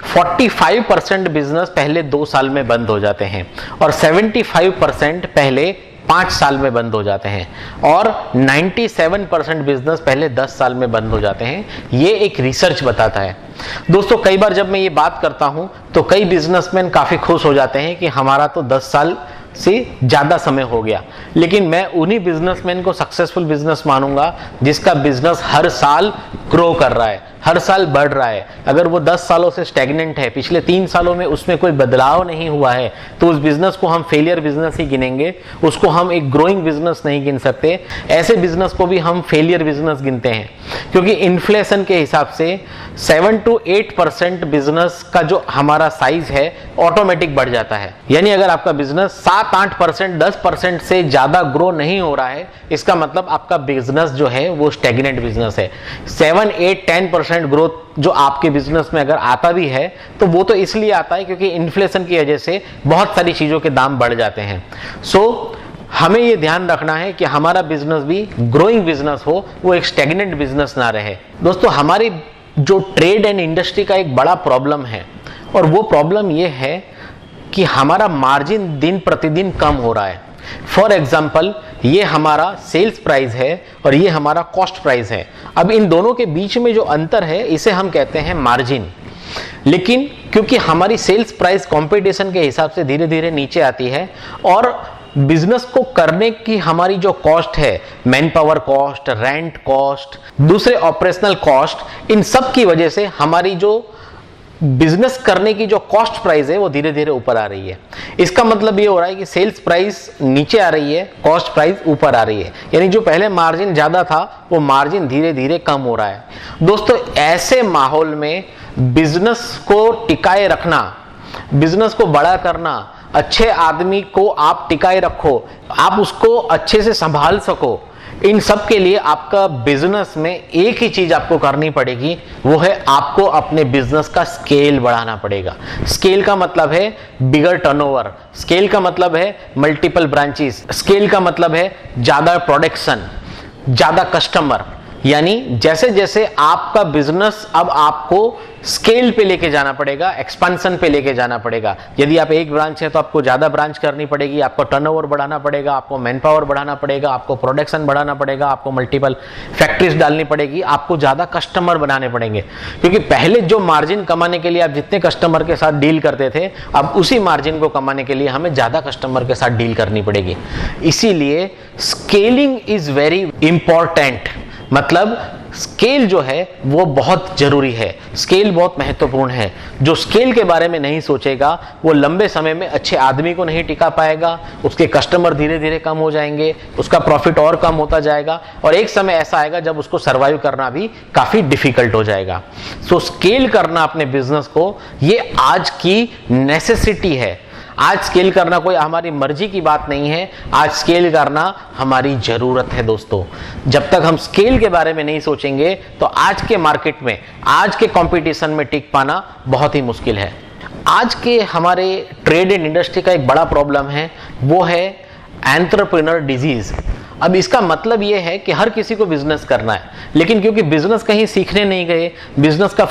45% बिजनेस पहले 2 साल में बंद हो जाते हैं, और 75% पहले 5 साल में बंद हो जाते हैं, और 97% बिजनेस पहले 10 साल में बंद हो जाते हैं। ये एक रिसर्च बताता है। दोस्तों, कई बार जब मैं ये बात करता हूं तो कई बिजनेसमैन काफी खुश हो जाते हैं कि हमारा तो 10 साल से ज्यादा समय हो गया, लेकिन मैं उन्हीं बिजनेसमैन को सक्सेसफुल बिजनेस मानूंगा जिसका बिजनेस हर साल ग्रो कर रहा है, हर साल बढ़ रहा है। अगर वो 10 सालों से स्टैग्नेंट है, पिछले 3 सालों में उसमें कोई बदलाव नहीं हुआ है, तो उस बिजनेस को हम फेलियर बिजनेस ही गिनेंगे, उसको हम एक ग्रोइंग बिजनेस नहीं गिन सकते। ऐसे बिजनेस को भी हम फेलियर बिजनेस गिनते हैं, क्योंकि इन्फ्लेशन के हिसाब से 7 to 8% बिजनेस का जो हमारा साइज है ऑटोमेटिक बढ़ जाता है। यानी अगर आपका बिजनेस 7-8%, 10% से ज्यादा ग्रो नहीं हो रहा है, इसका मतलब आपका बिजनेस जो है वो स्टैग्नेंट बिजनेस है। 7-8-10% ग्रोथ जो आपके बिजनेस में अगर आता भी है तो वो तो इसलिए आता है क्योंकि इन्फ्लेशन की वजह से बहुत सारी चीजों के दाम बढ़ जाते हैं। सो हमें ये ध्यान रखना है कि हमारा बिजनेस भी ग्रोइंग बिजनेस हो, वो एक स्टैग्नेंट बिजनेस ना रहे। दोस्तों, हमारी जो ट्रेड एंड इंडस्ट्री का एक बड़ा प्रॉब्लम है, और वो प्रॉब्लम ये है कि हमारा मार्जिन दिन प्रतिदिन कम हो रहा है। फॉर एग्जाम्पल, ये हमारा सेल्स प्राइस है और ये हमारा कॉस्ट प्राइस है। अब इन दोनों के बीच में जो अंतर है, इसे हम कहते हैं मार्जिन। लेकिन क्योंकि हमारी सेल्स प्राइस कंपटीशन के हिसाब से धीरे धीरे नीचे आती है, और बिजनेस को करने की हमारी जो कॉस्ट है, man power cost, rent cost, दूसरे ऑपरेशनल कॉस्ट, इन सब की वजह से हमारी जो बिजनेस करने की जो कॉस्ट प्राइस है वो धीरे धीरे ऊपर आ रही है। इसका मतलब ये हो रहा है कि सेल्स प्राइस नीचे आ रही है, कॉस्ट प्राइस ऊपर आ रही है। यानी जो पहले मार्जिन ज्यादा था वो मार्जिन धीरे धीरे कम हो रहा है। दोस्तों, ऐसे माहौल में बिजनेस को टिकाए रखना, बिजनेस को बड़ा करना, अच्छे आदमी को आप टिकाए रखो, आप उसको अच्छे से संभाल सको, इन सब के लिए आपका बिजनेस में एक ही चीज आपको करनी पड़ेगी, वो है आपको अपने बिजनेस का स्केल बढ़ाना पड़ेगा। स्केल का मतलब है बिगर टर्नओवर, स्केल का मतलब है मल्टीपल ब्रांचेस, स्केल का मतलब है ज्यादा प्रोडक्शन, ज्यादा कस्टमर। यानी जैसे जैसे आपका बिजनेस अब आपको स्केल पे लेके जाना पड़ेगा, एक्सपेंशन पे लेके जाना पड़ेगा। यदि आप एक ब्रांच है तो आपको ज्यादा ब्रांच करनी पड़ेगी, आपको टर्नओवर बढ़ाना पड़ेगा, आपको मैन पावर बढ़ाना पड़ेगा, आपको प्रोडक्शन बढ़ाना पड़ेगा, आपको मल्टीपल फैक्ट्रीज डालनी पड़ेगी, आपको ज्यादा कस्टमर बनाने पड़ेंगे। क्योंकि पहले जो मार्जिन कमाने के लिए आप जितने कस्टमर के साथ डील करते थे, अब उसी मार्जिन को कमाने के लिए हमें ज्यादा कस्टमर के साथ डील करनी पड़ेगी। इसीलिए स्केलिंग इज वेरी इंपॉर्टेंट। मतलब स्केल जो है वो बहुत जरूरी है, स्केल बहुत महत्वपूर्ण है। जो स्केल के बारे में नहीं सोचेगा वो लंबे समय में अच्छे आदमी को नहीं टिका पाएगा, उसके कस्टमर धीरे धीरे कम हो जाएंगे, उसका प्रॉफिट और कम होता जाएगा, और एक समय ऐसा आएगा जब उसको सर्वाइव करना भी काफी डिफिकल्ट हो जाएगा। सो स्केल करना अपने बिजनेस को, ये आज की नेसेसिटी है। आज स्केल करना कोई हमारी मर्जी की बात नहीं है, आज स्केल करना हमारी जरूरत है। दोस्तों, जब तक हम स्केल के बारे में नहीं सोचेंगे तो आज के मार्केट में, आज के कंपटीशन में टिक पाना बहुत ही मुश्किल है। आज के हमारे ट्रेड एंड इंडस्ट्री का एक बड़ा प्रॉब्लम है, वो है एंटरप्रेन्योर डिजीज। अब इसका मतलब यह है कि हर किसी को बिजनेस करना है, लेकिन क्योंकि बिजनेस कहीं सीखने नहीं गए, बिजनेस का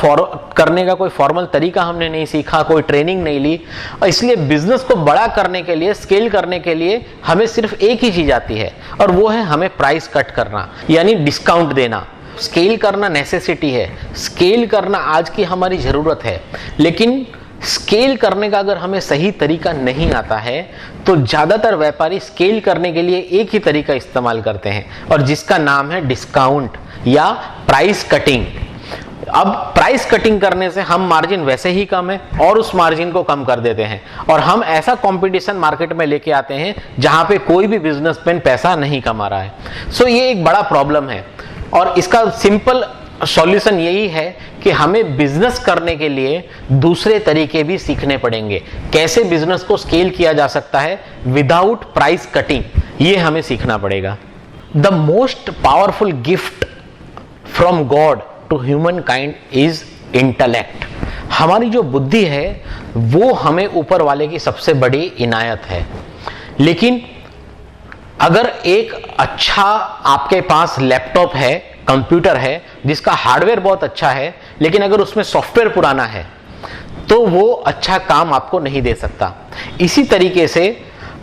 करने का कोई फॉर्मल तरीका हमने नहीं सीखा, कोई ट्रेनिंग नहीं ली, और इसलिए बिजनेस को बड़ा करने के लिए, स्केल करने के लिए हमें सिर्फ एक ही चीज आती है, और वो है हमें प्राइस कट करना, यानी डिस्काउंट देना। स्केल करना नेसेसिटी है, स्केल करना आज की हमारी जरूरत है, लेकिन स्केल करने का अगर हमें सही तरीका नहीं आता है तो ज्यादातर व्यापारी स्केल करने के लिए एक ही तरीका इस्तेमाल करते हैं, और जिसका नाम है डिस्काउंट या प्राइस कटिंग। अब प्राइस कटिंग करने से हम मार्जिन वैसे ही कम है और उस मार्जिन को कम कर देते हैं, और हम ऐसा कंपटीशन मार्केट में लेके आते हैं जहां पे कोई भी बिजनेसमैन पैसा नहीं कमा रहा है। सो ये एक बड़ा प्रॉब्लम है, और इसका सिंपल सॉल्यूशन यही है कि हमें बिजनेस करने के लिए दूसरे तरीके भी सीखने पड़ेंगे। कैसे बिजनेस को स्केल किया जा सकता है विदाउट प्राइस कटिंग, ये हमें सीखना पड़ेगा। The most powerful gift from God to humankind is intellect. हमारी जो बुद्धि है वो हमें ऊपर वाले की सबसे बड़ी इनायत है, लेकिन अगर एक अच्छा आपके पास लैपटॉप है, कंप्यूटर है, जिसका हार्डवेयर बहुत अच्छा है, लेकिन अगर उसमें सॉफ्टवेयर पुराना है तो वो अच्छा काम आपको नहीं दे सकता। इसी तरीके से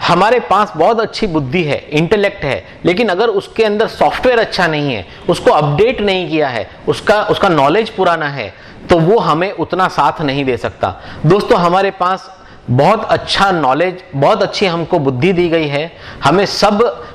हमारे पास बहुत अच्छी बुद्धि है, इंटेलेक्ट है, लेकिन अगर उसके अंदर सॉफ्टवेयर अच्छा नहीं है, उसको अपडेट नहीं किया है, उसका नॉलेज पुराना है, तो वो हमें उतना साथ नहीं दे सकता। दोस्तों, हमारे पास बहुत अच्छा नॉलेज, बहुत अच्छी हमको बुद्धि दी गई है, हमें सब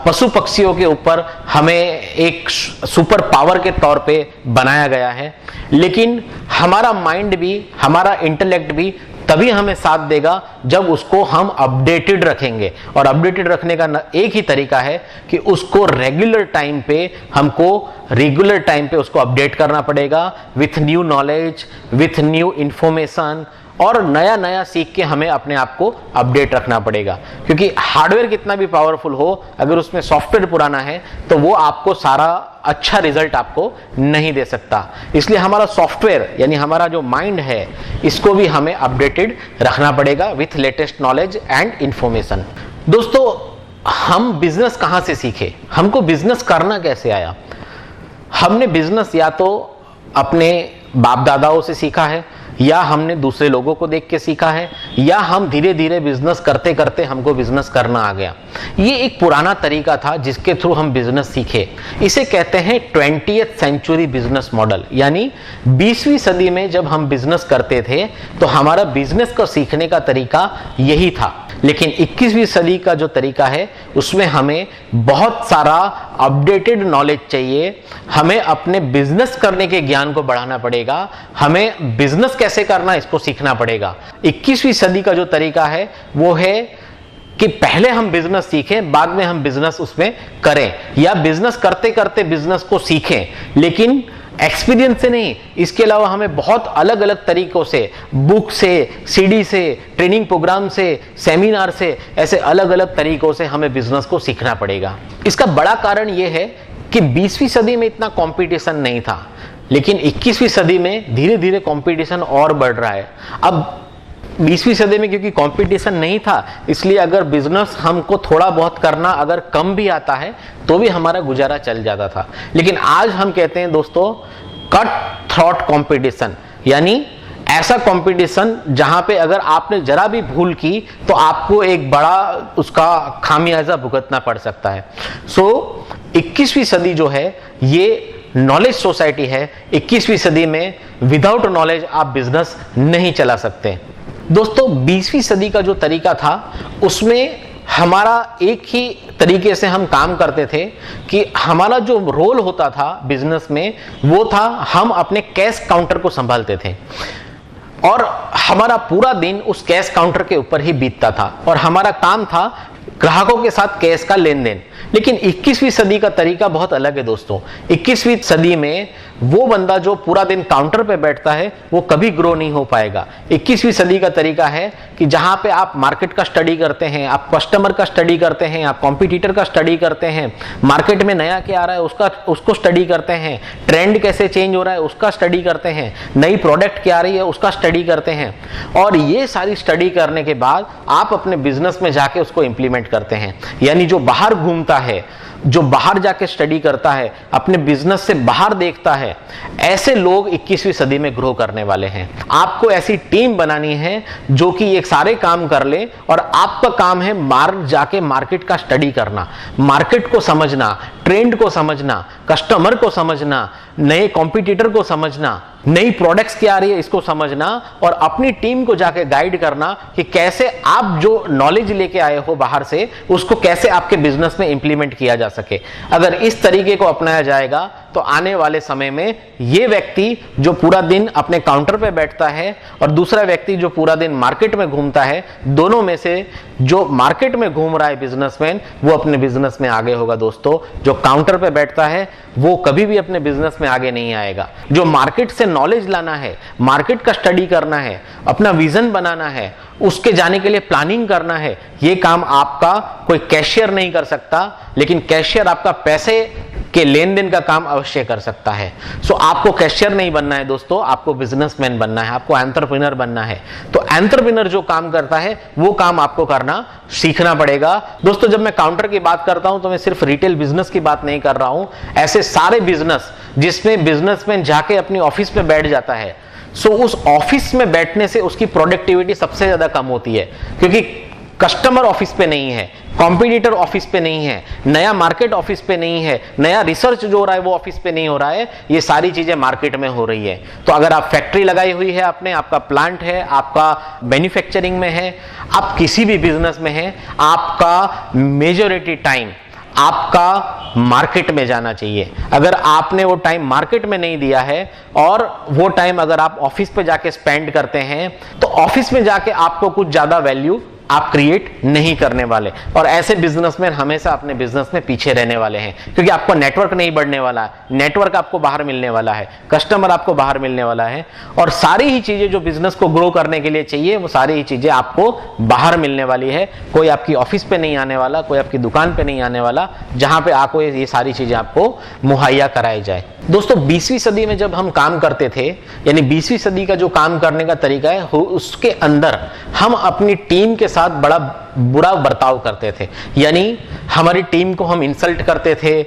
पशु पक्षियों के ऊपर हमें एक सुपर पावर के तौर पे बनाया गया है, लेकिन हमारा माइंड भी, हमारा इंटेलेक्ट भी तभी हमें साथ देगा जब उसको हम अपडेटेड रखेंगे। और अपडेटेड रखने का एक ही तरीका है कि उसको रेगुलर टाइम पे उसको अपडेट करना पड़ेगा with new knowledge, with new information, और नया नया सीख के हमें अपने आप को अपडेट रखना पड़ेगा। क्योंकि हार्डवेयर कितना भी पावरफुल हो, अगर उसमें सॉफ्टवेयर पुराना है तो वो आपको सारा अच्छा रिजल्ट आपको नहीं दे सकता। इसलिए हमारा सॉफ्टवेयर यानी हमारा जो माइंड है, इसको भी हमें अपडेटेड रखना पड़ेगा with latest knowledge and information. दोस्तों, हम बिजनेस कहां से सीखे, हमको बिजनेस करना कैसे आया। हमने बिजनेस या तो अपने बाप दादाओं से सीखा है, या हमने दूसरे लोगों को देख के सीखा है, या हम धीरे धीरे बिजनेस करते करते हमको बिजनेस करना आ गया। ये एक पुराना तरीका था जिसके थ्रू हम बिजनेस सीखे। इसे कहते हैं 20th सेंचुरी बिजनेस मॉडल, यानी 20वीं सदी में जब हम बिजनेस करते थे तो हमारा बिजनेस को सीखने का तरीका यही था। लेकिन 21वीं सदी का जो तरीका है उसमें हमें बहुत सारा अपडेटेड नॉलेज चाहिए। हमें अपने बिजनेस करने के ज्ञान को बढ़ाना पड़ेगा, हमें बिजनेस कैसे करना इसको सीखना पड़ेगा। 21वीं सदी का जो तरीका है वो है कि पहले हम बिजनेस सीखें, बाद में हम बिजनेस उसमें करें, या बिजनेस करते करते बिजनेस को सीखें, लेकिन एक्सपीरियंस से नहीं। इसके अलावा हमें बहुत अलग अलग तरीकों से, बुक से, सीडी से, ट्रेनिंग प्रोग्राम से, सेमिनार से, ऐसे अलग अलग तरीकों से हमें बिजनेस को सीखना पड़ेगा। इसका बड़ा कारण यह है कि 20वीं सदी में इतना कंपटीशन नहीं था, लेकिन 21वीं सदी में धीरे धीरे कंपटीशन और बढ़ रहा है। अब 20वीं सदी में क्योंकि कंपटीशन नहीं था, इसलिए अगर बिजनेस हमको थोड़ा बहुत करना अगर कम भी आता है तो भी हमारा गुजारा चल जाता था। लेकिन आज हम कहते हैं दोस्तों, कट थ्रॉट कंपटीशन, यानी ऐसा कंपटीशन जहां पे अगर आपने जरा भी भूल की तो आपको एक बड़ा उसका खामियाजा भुगतना पड़ सकता है। सो 21वीं सदी जो है ये नॉलेज सोसाइटी है। 21वीं सदी में विदाउट नॉलेज आप बिजनेस नहीं चला सकते। दोस्तों 20वीं सदी का जो तरीका था उसमें हमारा एक ही तरीके से हम काम करते थे कि हमारा जो रोल होता था बिजनेस में वो था हम अपने कैश काउंटर को संभालते थे, और हमारा पूरा दिन उस कैश काउंटर के ऊपर ही बीतता था, और हमारा काम था ग्राहकों के साथ कैश का लेन देन। लेकिन 21वीं सदी का तरीका बहुत अलग है दोस्तों। 21वीं सदी में वो बंदा जो पूरा दिन काउंटर पे बैठता है वो कभी ग्रो नहीं हो पाएगा। 21वीं सदी का तरीका है कि जहां पे आप मार्केट का स्टडी करते हैं, आप कस्टमर का स्टडी करते हैं, आप कॉम्पिटिटर का स्टडी करते हैं, मार्केट में नया क्या आ रहा है उसको स्टडी करते हैं, ट्रेंड कैसे चेंज हो रहा है उसका स्टडी करते हैं, नई प्रोडक्ट क्या आ रही है उसका स्टडी करते हैं, और ये सारी स्टडी करने के बाद आप अपने बिजनेस में जाके उसको इंप्लीमेंट करते हैं। यानी जो बाहर घूमता है, जो बाहर जाके स्टडी करता है, अपने बिजनेस से बाहर देखता है, ऐसे लोग 21वीं सदी में ग्रो करने वाले हैं। आपको ऐसी टीम बनानी है जो कि ये सारे काम कर ले, और आपका काम है जाके मार्केट का स्टडी करना, मार्केट को समझना, ट्रेंड को समझना, कस्टमर को समझना, नए कॉम्पिटिटर को समझना, नई प्रोडक्ट्स क्या आ रही है इसको समझना, और अपनी टीम को जाके गाइड करना कि कैसे आप जो नॉलेज लेके आए हो बाहर से उसको कैसे आपके बिजनेस में इंप्लीमेंट किया जा सके। अगर इस तरीके को अपनाया जाएगा तो आने वाले समय में ये व्यक्ति जो पूरा दिन अपने काउंटर पे बैठता है और दूसरा व्यक्ति जो पूरा दिन मार्केट में घूमता है, दोनों में से जो मार्केट में घूम रहा है बिजनेसमैन वो अपने बिजनेस में आगे होगा दोस्तों। जो काउंटर पे बैठता है वो कभी भी अपने बिजनेस में आगे नहीं आएगा। जो मार्केट से नॉलेज लाना है, मार्केट का स्टडी करना है, अपना विजन बनाना है, उसके जाने के लिए प्लानिंग करना है, ये काम आपका कोई कैशियर नहीं कर सकता, लेकिन कैशियर आपका पैसे के लेन देन का काम अवश्य कर सकता है। सो आपको कैशियर नहीं बनना है दोस्तों, आपको बिजनेसमैन बनना है, आपको एंटरप्रेन्योर बनना है। तो एंटरप्रेन्योर जो काम करता है वो काम आपको करना सीखना पड़ेगा। दोस्तों जब मैं काउंटर की बात करता हूं तो मैं सिर्फ रिटेल बिजनेस की बात नहीं कर रहा हूं, ऐसे सारे बिजनेस जिसमें बिजनेसमैन जाके अपनी ऑफिस में बैठ जाता है, सो उस ऑफिस में बैठने से उसकी प्रोडक्टिविटी सबसे ज्यादा कम होती है, क्योंकि कस्टमर ऑफिस पे नहीं है, कॉम्पिटिटर ऑफिस पे नहीं है, नया मार्केट ऑफिस पे नहीं है, नया रिसर्च जो हो रहा है वो ऑफिस पे नहीं हो रहा है, ये सारी चीजें मार्केट में हो रही है। तो अगर आप फैक्ट्री लगाई हुई है, आपने, आपका प्लांट है, आपका मैन्युफैक्चरिंग में है, आप किसी भी बिजनेस में है, आपका मेजॉरिटी टाइम आपका मार्केट में जाना चाहिए। अगर आपने वो टाइम मार्केट में नहीं दिया है और वो टाइम अगर आप ऑफिस पे जाके स्पेंड करते हैं तो ऑफिस में जाके आपको कुछ ज्यादा वैल्यू आप क्रिएट नहीं करने वाले, और ऐसे बिजनेसमैन हमेशा अपने बिजनेस में पीछे रहने वाले हैं, क्योंकि आपका नेटवर्क नहीं बढ़ने वाला है, नेटवर्क आपको बाहर मिलने वाला है, कस्टमर आपको बाहर मिलने वाला है, और सारी ही चीजें जो बिजनेस को ग्रो करने के लिए चाहिए वो सारी ही चीजें आपको बाहर मिलने वाली है। कोई आपकी ऑफिस पे नहीं आने वाला, कोई आपकी दुकान पे नहीं आने वाला, जहां पे आपको ये सारी चीजें आपको मुहैया कराई जाए। दोस्तों 20वीं सदी में जब हम काम करते थे, यानी 20वीं सदी का जो काम करने का तरीका है उसके अंदर हम अपनी टीम के साथ बड़ा बुरा बर्ताव करते थे, यानी हमारी टीम को हम इंसल्ट करते थे।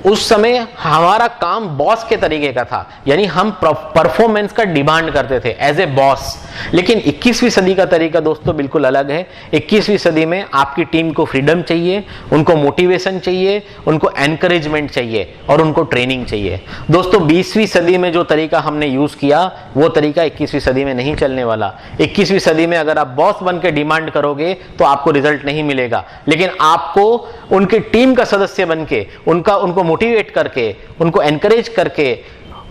उस समय हमारा काम बॉस के तरीके का था, यानी हम परफॉर्मेंस का डिमांड करते थे एज ए बॉस। लेकिन 21वीं सदी का तरीका दोस्तों बिल्कुल अलग है। 21वीं सदी में आपकी टीम को फ्रीडम चाहिए, उनको मोटिवेशन चाहिए, उनको एनकरेजमेंट चाहिए और उनको ट्रेनिंग चाहिए। दोस्तों 20वीं सदी में जो तरीका हमने यूज किया वो तरीका 21वीं सदी में नहीं चलने वाला। 21वीं सदी में अगर आप बॉस बन के डिमांड करोगे तो आपको रिजल्ट नहीं मिलेगा, लेकिन आपको उनकी टीम का सदस्य बन के उनको मोटिवेट करके, उनको एनकरेज करके,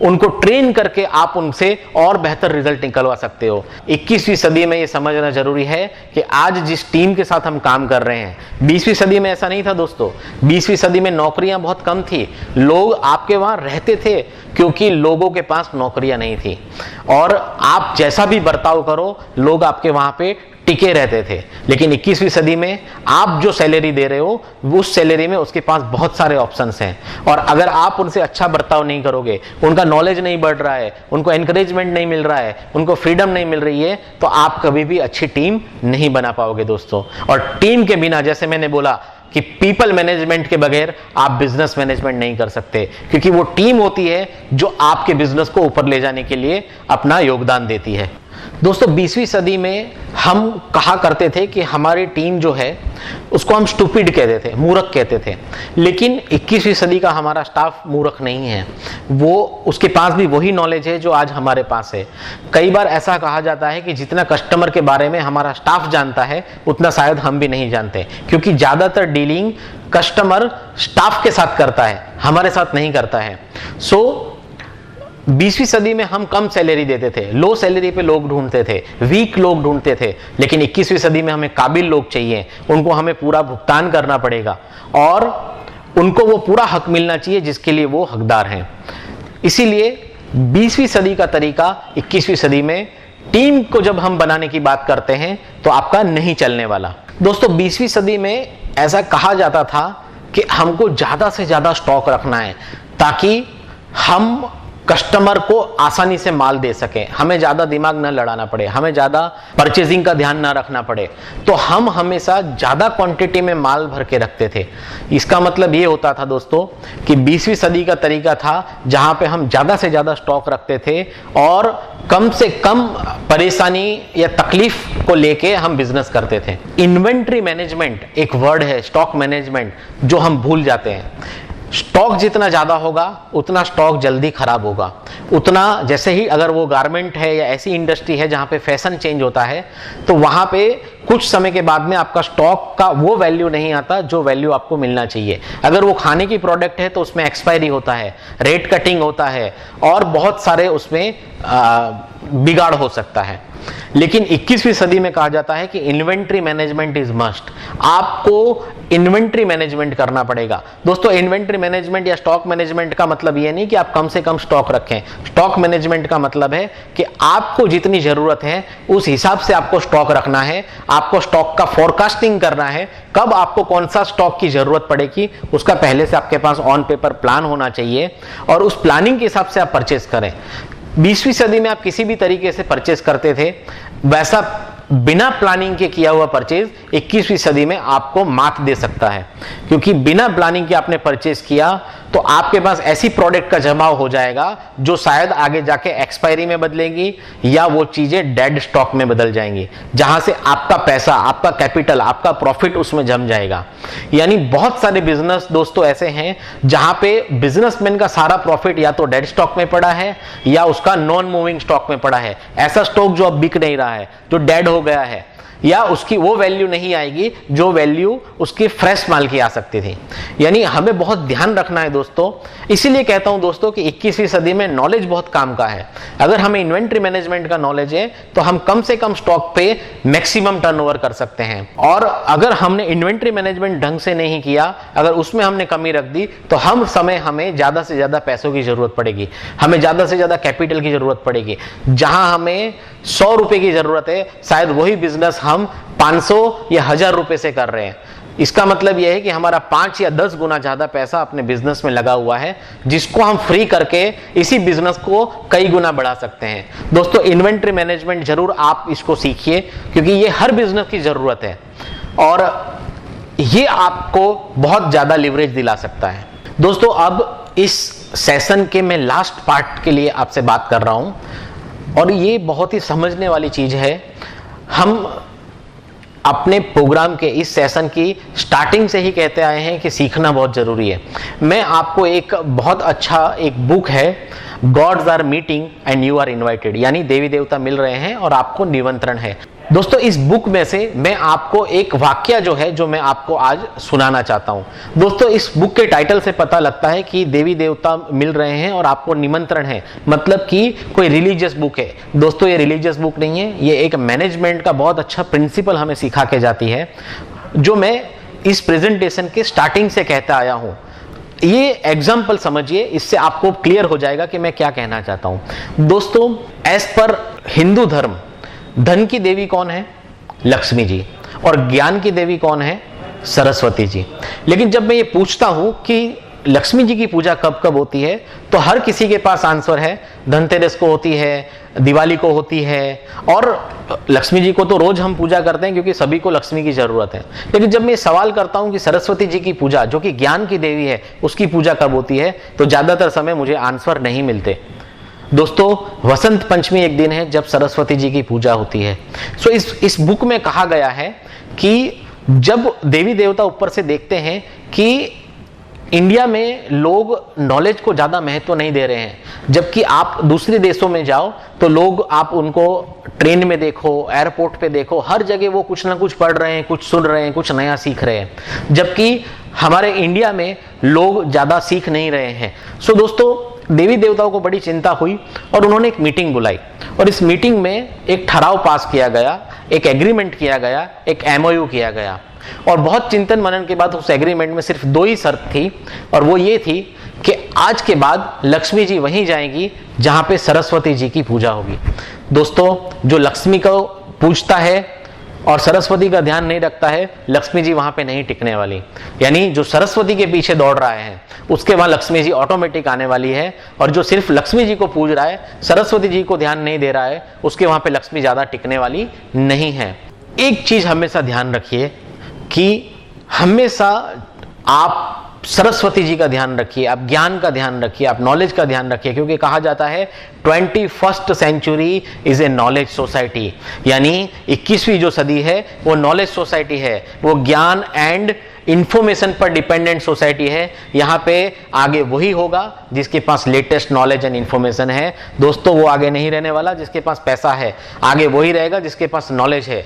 उनको ट्रेन करके आप उनसे और बेहतर रिजल्ट निकलवा सकते हो। 21वीं सदी में ये समझना जरूरी है कि आज जिस टीम के साथ हम काम कर रहे हैं, 20वीं सदी में ऐसा नहीं था दोस्तों। 20वीं सदी में नौकरियां बहुत कम थी, लोग आपके वहां रहते थे क्योंकि लोगों के पास नौकरियां नहीं थी, और आप जैसा भी बर्ताव करो लोग आपके वहां पे टिके रहते थे। लेकिन 21वीं सदी में आप जो सैलरी दे रहे हो उस सैलरी में उसके पास बहुत सारे ऑप्शंस हैं, और अगर आप उनसे अच्छा बर्ताव नहीं करोगे, उनका नॉलेज नहीं बढ़ रहा है, उनको एनकरेजमेंट नहीं मिल रहा है, उनको फ्रीडम नहीं मिल रही है, तो आप कभी भी अच्छी टीम नहीं बना पाओगे दोस्तों। और टीम के बिना, जैसे मैंने बोला कि पीपल मैनेजमेंट के बगैर आप बिजनेस मैनेजमेंट नहीं कर सकते, क्योंकि वो टीम होती है जो आपके बिजनेस को ऊपर ले जाने के लिए अपना योगदान देती है। दोस्तों 20वीं सदी में हम कहा करते थे कि हमारी टीम जो है उसको हम स्टूपिड कहते थे, मूर्ख कहते थे। लेकिन 21वीं सदी का हमारा स्टाफ मूर्ख नहीं है, वो उसके पास भी वही नॉलेज है जो आज हमारे पास है। कई बार ऐसा कहा जाता है कि जितना कस्टमर के बारे में हमारा स्टाफ जानता है उतना शायद हम भी नहीं जानते, क्योंकि ज्यादातर डीलिंग कस्टमर स्टाफ के साथ करता है, हमारे साथ नहीं करता है। 20वीं सदी में हम कम सैलरी देते थे, लो सैलरी पे लोग ढूंढते थे, वीक लोग ढूंढते थे। लेकिन 21वीं सदी में हमें काबिल लोग चाहिए, उनको हमें पूरा भुगतान करना पड़ेगा और उनको वो पूरा हक मिलना चाहिए जिसके लिए वो हकदार हैं। इसीलिए 20वीं सदी का तरीका 21वीं सदी में टीम को जब हम बनाने की बात करते हैं तो आपका नहीं चलने वाला। दोस्तों 20वीं सदी में ऐसा कहा जाता था कि हमको ज्यादा से ज्यादा स्टॉक रखना है ताकि हम कस्टमर को आसानी से माल दे सके, हमें ज्यादा दिमाग न लड़ाना पड़े, हमें ज्यादा परचेजिंग का ध्यान ना रखना पड़े। तो हम हमेशा ज्यादा क्वांटिटी में माल भर के रखते थे। इसका मतलब ये होता था दोस्तों कि 20वीं सदी का तरीका था जहां पे हम ज्यादा से ज्यादा स्टॉक रखते थे और कम से कम परेशानी या तकलीफ को लेके हम बिजनेस करते थे। इन्वेंट्री मैनेजमेंट एक वर्ड है, स्टॉक मैनेजमेंट, जो हम भूल जाते हैं। स्टॉक जितना ज्यादा होगा उतना स्टॉक जल्दी खराब होगा, उतना जैसे ही अगर वो गारमेंट है या ऐसी इंडस्ट्री है जहां पे फैशन चेंज होता है तो वहां पे कुछ समय के बाद में आपका स्टॉक का वो वैल्यू नहीं आता जो वैल्यू आपको मिलना चाहिए। अगर वो खाने की प्रोडक्ट है तो उसमें एक्सपायरी होता है, रेट कटिंग होता है और बहुत सारे उसमें बिगाड़ हो सकता है। लेकिन 21वीं सदी में कहा जाता है कि इन्वेंट्री मैनेजमेंट इज मस्ट। आपको इन्वेंट्री मैनेजमेंट करना पड़ेगा। दोस्तों इन्वेंट्री मैनेजमेंट या स्टॉक मैनेजमेंट का मतलब यह नहीं कि आप कम से कम स्टॉक रखें। स्टॉक मैनेजमेंट का मतलब है कि आपको जितनी जरूरत है उस हिसाब से आपको स्टॉक रखना है, आपको स्टॉक का फोरकास्टिंग करना है, कब आपको कौन सा स्टॉक की जरूरत पड़ेगी उसका पहले से आपके पास ऑन पेपर प्लान होना चाहिए और उस प्लानिंग के हिसाब से आप परचेज करें। 20वीं सदी में आप किसी भी तरीके से परचेज करते थे, वैसा बिना प्लानिंग के किया हुआ परचेज 21वीं सदी में आपको मात दे सकता है, क्योंकि बिना प्लानिंग के आपने परचेज किया तो आपके पास ऐसी प्रोडक्ट का जमाव हो जाएगा जो शायद आगे जाके एक्सपायरी में बदलेगी या वो चीजें डेड स्टॉक में बदल जाएंगी, जहां से आपका पैसा, आपका कैपिटल, आपका प्रॉफिट उसमें जम जाएगा। यानी बहुत सारे बिजनेस दोस्तों ऐसे हैं जहां पे बिजनेसमैन का सारा प्रॉफिट या तो डेड स्टॉक में पड़ा है या उसका नॉन मूविंग स्टॉक में पड़ा है। ऐसा स्टॉक जो अब बिक नहीं रहा है, जो डेड हो गया है या उसकी वो वैल्यू नहीं आएगी जो वैल्यू उसकी फ्रेश माल की आ सकती थी। यानी हमें बहुत ध्यान रखना है दोस्तों। इसीलिए कहता हूं दोस्तों कि 21वीं सदी में नॉलेज बहुत काम का है। अगर हमें इन्वेंट्री मैनेजमेंट का नॉलेज है तो हम कम से कम स्टॉक पे मैक्सिमम टर्नओवर कर सकते हैं, और अगर हमने इन्वेंट्री मैनेजमेंट ढंग से नहीं किया, अगर उसमें हमने कमी रख दी तो हमें ज्यादा से ज्यादा पैसों की जरूरत पड़ेगी, हमें ज्यादा से ज्यादा कैपिटल की जरूरत पड़ेगी। जहां हमें 100 रुपए की जरूरत है शायद वही बिजनेस हम 500 या 1000 रुपए से कर रहे हैं। इसका मतलब यह है कि हमारा 5 या 10 गुना ज्यादा पैसा अपने बिजनेस में लगा हुआ है, जिसको हम फ्री करके इसी बिजनेस को कई गुना बढ़ा सकते हैं। दोस्तों, इन्वेंट्री मैनेजमेंट जरूर आप इसको सीखिए, क्योंकि ये हर बिजनेस की जरूरत है और ये आपको बहुत ज्यादा लिवरेज दिला सकता है। दोस्तों, अब इस सेशन के मैं लास्ट पार्ट के लिए आपसे बात कर रहा हूं और ये बहुत ही समझने वाली चीज है। हम अपने प्रोग्राम के इस सेशन की स्टार्टिंग से ही कहते आए हैं कि सीखना बहुत जरूरी है। मैं आपको एक बहुत अच्छा एक बुक है, gods are meeting and you are invited, यानी देवी देवता मिल रहे हैं और आपको निमंत्रण है। दोस्तों, इस बुक में से मैं आपको एक वाक्य जो है, जो मैं आपको आज सुनाना चाहता हूं। दोस्तों, इस बुक के टाइटल से पता लगता है कि देवी देवता मिल रहे हैं और आपको निमंत्रण है, मतलब कि कोई रिलीजियस बुक है। दोस्तों, ये रिलीजियस बुक नहीं है, ये एक मैनेजमेंट का बहुत अच्छा प्रिंसिपल हमें सिखा के जाती है, जो मैं इस प्रेजेंटेशन के स्टार्टिंग से कहता आया हूं। ये एग्जाम्पल समझिए, इससे आपको क्लियर हो जाएगा कि मैं क्या कहना चाहता हूं। दोस्तों, एज पर हिंदू धर्म धन की देवी कौन है? लक्ष्मी जी। और ज्ञान की देवी कौन है? सरस्वती जी। लेकिन जब मैं ये पूछता हूं कि लक्ष्मी जी की पूजा कब कब होती है, तो हर किसी के पास आंसर है, धनतेरस को होती है, दिवाली को होती है, और लक्ष्मी जी को तो रोज हम पूजा करते हैं क्योंकि सभी को लक्ष्मी की जरूरत है। लेकिन जब मैं सवाल करता हूं कि सरस्वती जी की पूजा, जो कि ज्ञान की देवी है, उसकी पूजा कब होती है, तो ज्यादातर समय मुझे आंसर नहीं मिलते। दोस्तों, वसंत पंचमी एक दिन है जब सरस्वती जी की पूजा होती है। सो इस बुक में कहा गया है कि जब देवी देवता ऊपर से देखते हैं कि इंडिया में लोग नॉलेज को ज्यादा महत्व नहीं दे रहे हैं, जबकि आप दूसरे देशों में जाओ तो लोग, आप उनको ट्रेन में देखो, एयरपोर्ट पे देखो, हर जगह वो कुछ ना कुछ पढ़ रहे हैं, कुछ सुन रहे हैं, कुछ नया सीख रहे हैं, जबकि हमारे इंडिया में लोग ज्यादा सीख नहीं रहे हैं। सो दोस्तों, देवी देवताओं को बड़ी चिंता हुई और उन्होंने एक मीटिंग बुलाई और इस मीटिंग में एक ठराव पास किया गया, एक एग्रीमेंट किया गया, एक एमओयू किया गया। और बहुत चिंतन मनन के बाद उस एग्रीमेंट में सिर्फ 2 ही शर्त थी, और वो ये थी कि आज के बाद लक्ष्मी जी वहीं जाएंगी जहां पे सरस्वती जी की पूजा होगी। दोस्तों, जो लक्ष्मी को पूजता है और सरस्वती का ध्यान नहीं रखता है, लक्ष्मी जी वहां पे नहीं टिकने वाली। यानी जो सरस्वती के पीछे दौड़ रहा है, उसके वहां लक्ष्मी जी ऑटोमेटिक आने वाली है, और जो सिर्फ लक्ष्मी जी को पूज रहा है, सरस्वती जी को ध्यान नहीं दे रहा है, उसके वहां पे लक्ष्मी ज्यादा टिकने वाली नहीं है। एक चीज हमेशा ध्यान रखिए कि हमेशा आप सरस्वती जी का ध्यान रखिए, आप ज्ञान का ध्यान रखिए, आप नॉलेज का ध्यान रखिए, क्योंकि कहा जाता है 21st century is a knowledge society, यानी 21वीं जो सदी है वो नॉलेज सोसाइटी है, वो ज्ञान एंड इंफॉर्मेशन पर डिपेंडेंट सोसाइटी है। यहाँ पे आगे वही होगा जिसके पास लेटेस्ट नॉलेज एंड इंफॉर्मेशन है। दोस्तों, वो आगे नहीं रहने वाला जिसके पास पैसा है, आगे वही रहेगा जिसके पास नॉलेज है।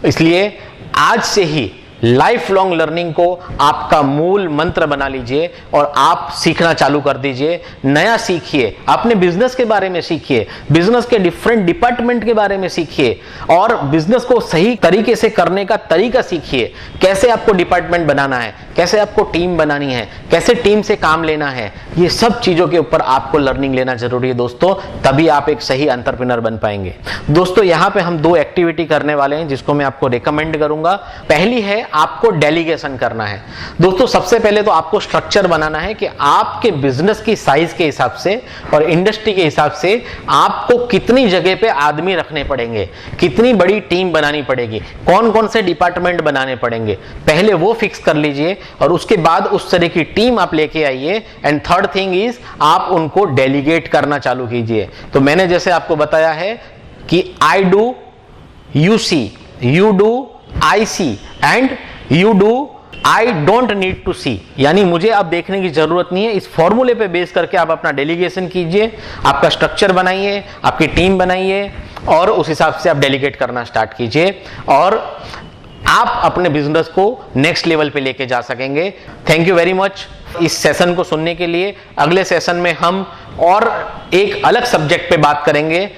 इसलिए आज से ही लाइफ लॉन्ग लर्निंग को आपका मूल मंत्र बना लीजिए और आप सीखना चालू कर दीजिए। नया सीखिए, अपने बिजनेस के बारे में सीखिए, बिजनेस के डिफरेंट डिपार्टमेंट के बारे में सीखिए और बिजनेस को सही तरीके से करने का तरीका सीखिए। कैसे आपको डिपार्टमेंट बनाना है, कैसे आपको टीम बनानी है, कैसे टीम से काम लेना है, ये सब चीजों के ऊपर आपको लर्निंग लेना जरूरी है दोस्तों, तभी आप एक सही एंटरप्रेन्योर बन पाएंगे। दोस्तों, यहाँ पे हम 2 एक्टिविटी करने वाले हैं जिसको मैं आपको रिकमेंड करूंगा। पहली है, आपको डेलीगेशन करना है। दोस्तों, सबसे पहले तो आपको स्ट्रक्चर बनाना है कि आपके बिजनेस की साइज के हिसाब से और इंडस्ट्री के हिसाब से आपको कितनी जगह पे आदमी रखने पड़ेंगे, कितनी बड़ी टीम बनानी पड़ेगी, कौन कौन से डिपार्टमेंट बनाने पड़ेंगे, पहले वो फिक्स कर लीजिए और उसके बाद उस तरह की टीम आप लेके आइए। एंड थर्ड थिंग इज, आप उनको डेलीगेट करना चालू कीजिए। तो मैंने जैसे आपको बताया है कि I do, you see, you do, I see and you do, I don't need to see, यानी मुझे अब देखने की जरूरत नहीं है। इस फॉर्मूले पे बेस करके आप अपना डेलीगेशन कीजिए, आपका स्ट्रक्चर बनाइए, आपकी टीम बनाइए और उस हिसाब से आप डेलीगेट करना स्टार्ट कीजिए और आप अपने बिजनेस को नेक्स्ट लेवल पे लेके जा सकेंगे। थैंक यू वेरी मच इस सेशन को सुनने के लिए। अगले सेशन में हम और एक अलग सब्जेक्ट पे बात करेंगे।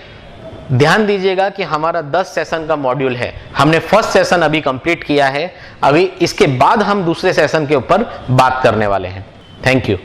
ध्यान दीजिएगा कि हमारा 10 सेशन का मॉड्यूल है। हमने फर्स्ट सेशन अभी कंप्लीट किया है, अभी इसके बाद हम दूसरे सेशन के ऊपर बात करने वाले हैं। Thank you.